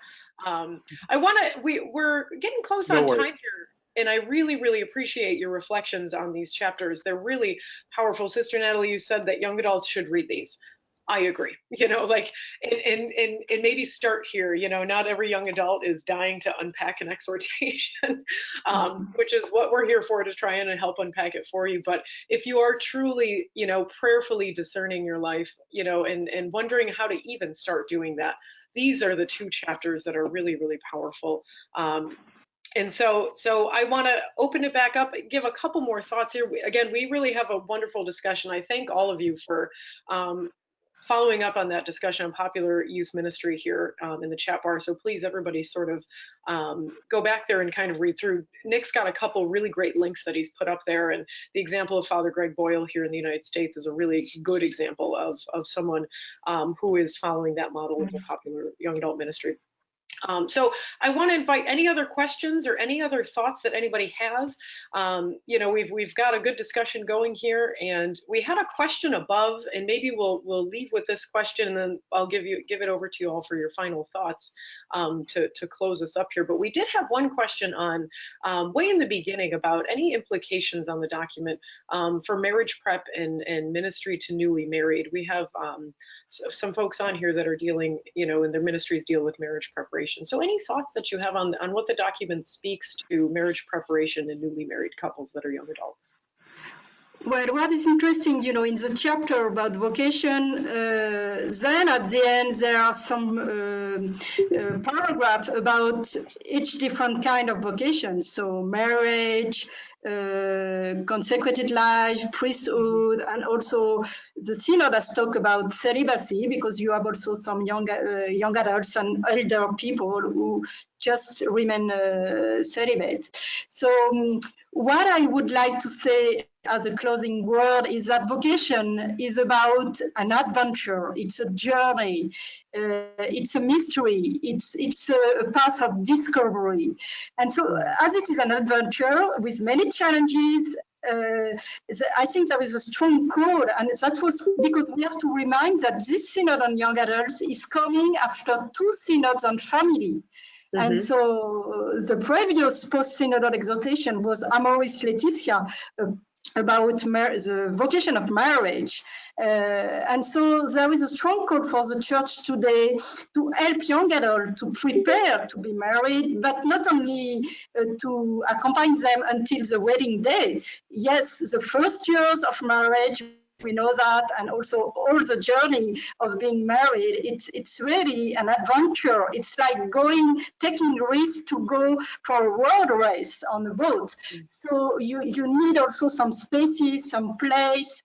We're getting close on time here, and I really, really appreciate your reflections on these chapters. They're really powerful. Sister Natalie, you said that young adults should read these. I agree, like, and maybe start here, not every young adult is dying to unpack an exhortation, which is what we're here for, to try and help unpack it for you. But if you are truly, prayerfully discerning your life, and wondering how to even start doing that, these are the two chapters that are really, really powerful. And so I want to open it back up and give a couple more thoughts here. Again, we really have a wonderful discussion. I thank all of you for following up on that discussion on popular use ministry here in the chat bar. So please, everybody, sort of go back there and kind of read through. Nick's got a couple really great links that he's put up there, and the example of Father Greg Boyle here in the United States is a really good example of someone who is following that model of a popular young adult ministry. So I want to invite any other questions or any other thoughts that anybody has. We've got a good discussion going here, and we had a question above, and maybe we'll leave with this question, and then I'll give it over to you all for your final thoughts to close us up here. But we did have one question on way in the beginning about any implications on the document for marriage prep and ministry to newly married. We have some folks on here that are dealing, in their ministries deal with marriage preparation. So any thoughts that you have on what the document speaks to marriage preparation in newly married couples that are young adults? Well, what is interesting, in the chapter about vocation, then at the end there are some paragraphs about each different kind of vocation. So marriage, consecrated life, priesthood, and also the Synod has talked about celibacy, because you have also some young adults and elder people who just remain celibate. So what I would like to say as a closing word is that vocation is about an adventure. It's a journey. It's a mystery. It's a path of discovery. And so as it is an adventure with many challenges, I think there is a strong call, and that was because we have to remind that this Synod on young adults is coming after 2 synods on family. Mm-hmm. And so the previous post-synodal exhortation was Amoris Laetitia, about the vocation of marriage. And so there is a strong call for the church today to help young adults to prepare to be married, but not only to accompany them until the wedding day. Yes, the first years of marriage, we know that, and also all the journey of being married, it's really an adventure. It's like taking risks to go for a road race on a boat. So you need also some spaces, some place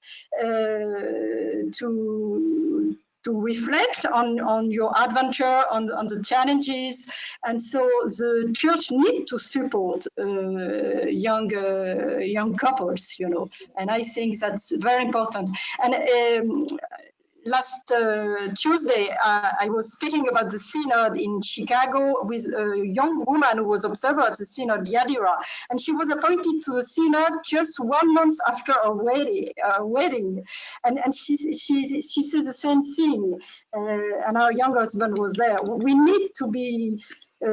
to reflect on your adventure, on the challenges. And so the church needs to support young couples, and I think that's very important. And last Tuesday, I was speaking about the Synod in Chicago with a young woman who was observer at the Synod, Yadira, and she was appointed to the Synod just 1 month after her wedding. And she said the same thing, and our young husband was there. We need to be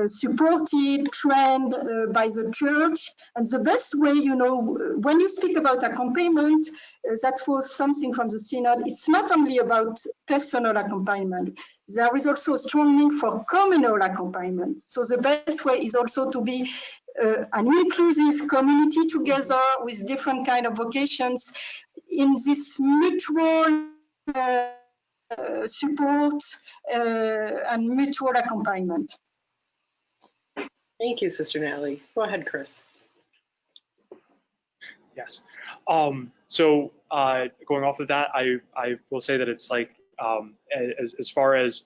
supported, trained by the church. And the best way, when you speak about accompaniment, that was something from the Synod. It's not only about personal accompaniment. There is also a strong need for communal accompaniment. So the best way is also to be an inclusive community together with different kind of vocations in this mutual support and mutual accompaniment. Thank you, Sister Natalie. Go ahead, Chris. Yes. So going off of that, I will say that it's like as far as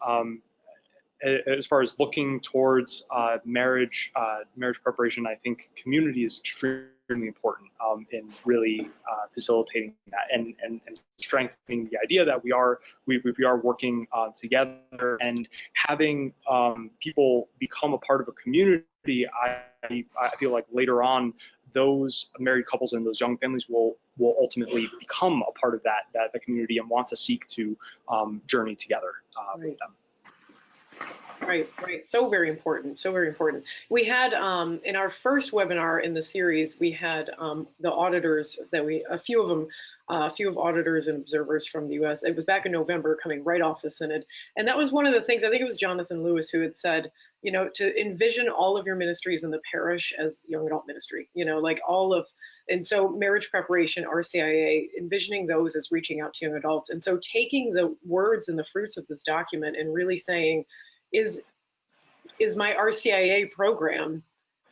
looking towards marriage preparation, I think community is extremely important in really facilitating that and strengthening the idea that we are working together, and having people become a part of a community. I feel like later on, those married couples and those young families will ultimately become a part of that community and want to seek to journey together with them. Right. So very important. We had in our first webinar in the series, we had the auditors a few of auditors and observers from the U.S. It was back in November, coming right off the synod, and that was one of the things. I think it was Jonathan Lewis who had said, to envision all of your ministries in the parish as young adult ministry. Like all of. And so marriage preparation, RCIA, envisioning those as reaching out to young adults. And so taking the words and the fruits of this document and really saying, is my RCIA program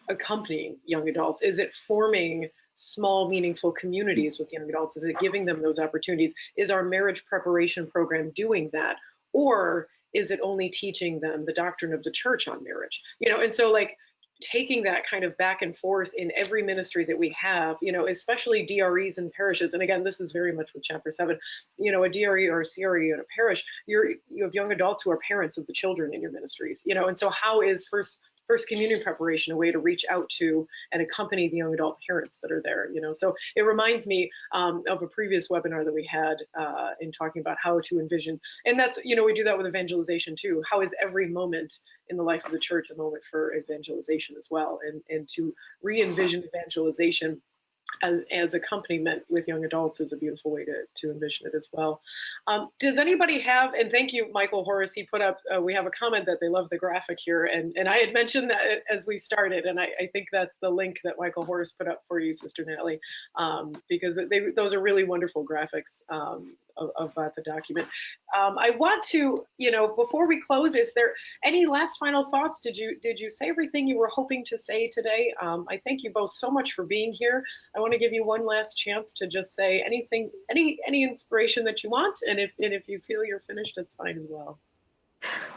accompanying young adults? Is it forming small, meaningful communities with young adults? Is it giving them those opportunities? Is our marriage preparation program doing that? Or is it only teaching them the doctrine of the church on marriage? And so like taking that kind of back and forth in every ministry that we have, especially DREs and parishes. And again, this is very much with Chapter 7, a DRE or a CRE in a parish, you have young adults who are parents of the children in your ministries, and so how is First Communion preparation a way to reach out to and accompany the young adult parents that are there? So it reminds me of a previous webinar that we had in talking about how to envision, and that's, we do that with evangelization too. How is every moment in the life of the church a moment for evangelization as well, and to re-envision evangelization as accompaniment with young adults is a beautiful way to envision it as well. Does anybody have, and thank you, Michael Horace, he put up, we have a comment that they love the graphic here, and I had mentioned that as we started, and I think that's the link that Michael Horace put up for you, Sister Natalie, because those are really wonderful graphics about the document. I want to, before we close, is there any last final thoughts? Did you say everything you were hoping to say today? I thank you both so much for being here. I want to give you one last chance to just say anything, any inspiration that you want, and if you feel you're finished, it's fine as well.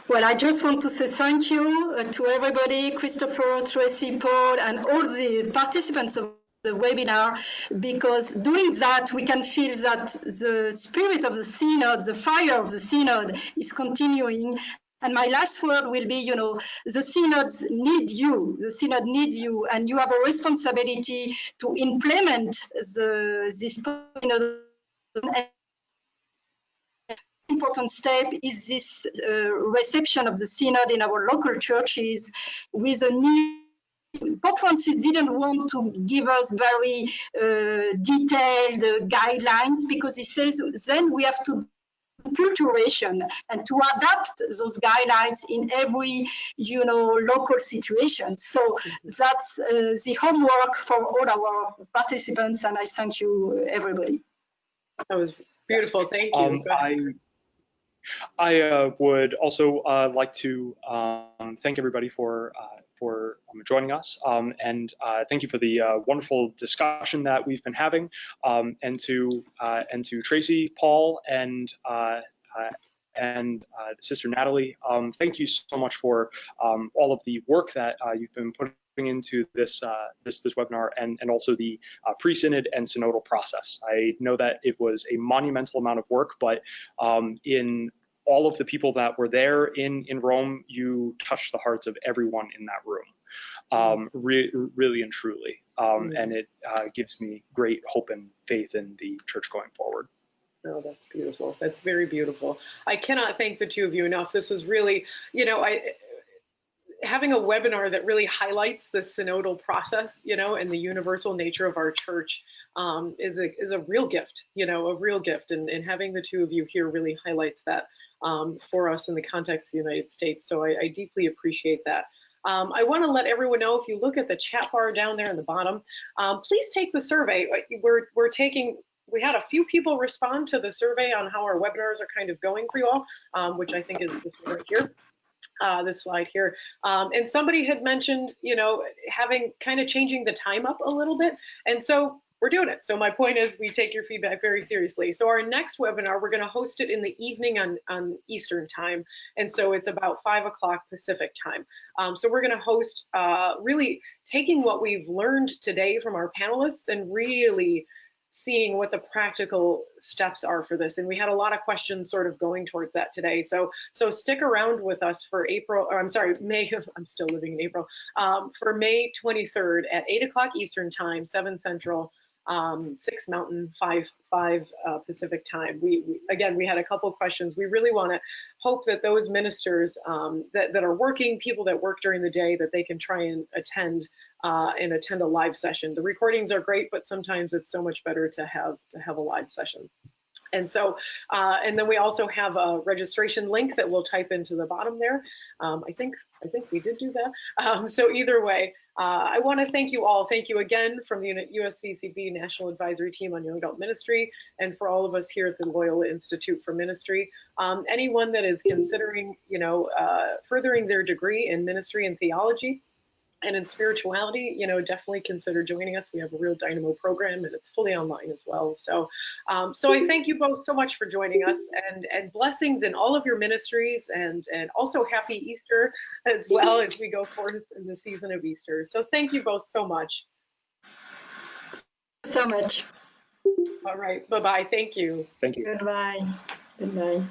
Well, I just want to say thank you to everybody, Christopher, Tracy, Paul, and all the participants of the webinar, because doing that, we can feel that the spirit of the synod, the fire of the synod is continuing. And my last word will be, the synods need you. The synod needs you, and you have a responsibility to implement this synod. Important step is this reception of the synod in our local churches with a new. Pope Francis didn't want to give us very detailed guidelines, because he says then we have to culturation and to adapt those guidelines in every local situation. So that's the homework for all our participants, and I thank you, everybody. That was beautiful. Thank you. I would also like to thank everybody for joining us, and thank you for the wonderful discussion that we've been having, and to Tracy, Paul, and Sister Natalie. Thank you so much for all of the work that you've been putting into this webinar, and also the pre-synod and synodal process. I know that it was a monumental amount of work, but in all of the people that were there in Rome, you touched the hearts of everyone in that room, really and truly. And it gives me great hope and faith in the church going forward. Oh, that's beautiful. That's very beautiful. I cannot thank the two of you enough. This was really, having a webinar that really highlights the synodal process, and the universal nature of our church is a real gift, a real gift. And having the two of you here really highlights that for us in the context of the United States. So I deeply appreciate that. I want to let everyone know, if you look at the chat bar down there in the bottom, please take the survey. We had a few people respond to the survey on how our webinars are kind of going for you all, which I think is this one right here. This slide here. And somebody had mentioned, having kind of changing the time up a little bit. And so we're doing it. So my point is, we take your feedback very seriously. So our next webinar, we're going to host it in the evening on Eastern time. And so it's about 5 o'clock Pacific time. So we're going to host really taking what we've learned today from our panelists and really seeing what the practical steps are for this. And we had a lot of questions sort of going towards that today. So stick around with us for May, I'm still living in April, for May 23rd at 8 o'clock Eastern time, 7 Central, 6 Mountain, 5 Pacific time. Again, we had a couple questions. We really want to hope that those ministers that are working, people that work during the day, that they can try and attend a live session. The recordings are great, but sometimes it's so much better to have a live session. And so, and then we also have a registration link that we'll type into the bottom there. I think we did do that. So either way, I want to thank you all. Thank you again from the USCCB National Advisory Team on Young Adult Ministry, and for all of us here at the Loyola Institute for Ministry. Anyone that is considering, furthering their degree in ministry and theology and in spirituality, definitely consider joining us. We have a real dynamo program, and it's fully online as well. So, so I thank you both so much for joining us, and blessings in all of your ministries, and also happy Easter as well as we go forth in the season of Easter. So thank you both so much. So much. All right. Bye-bye. Thank you. Thank you. Goodbye. Goodbye.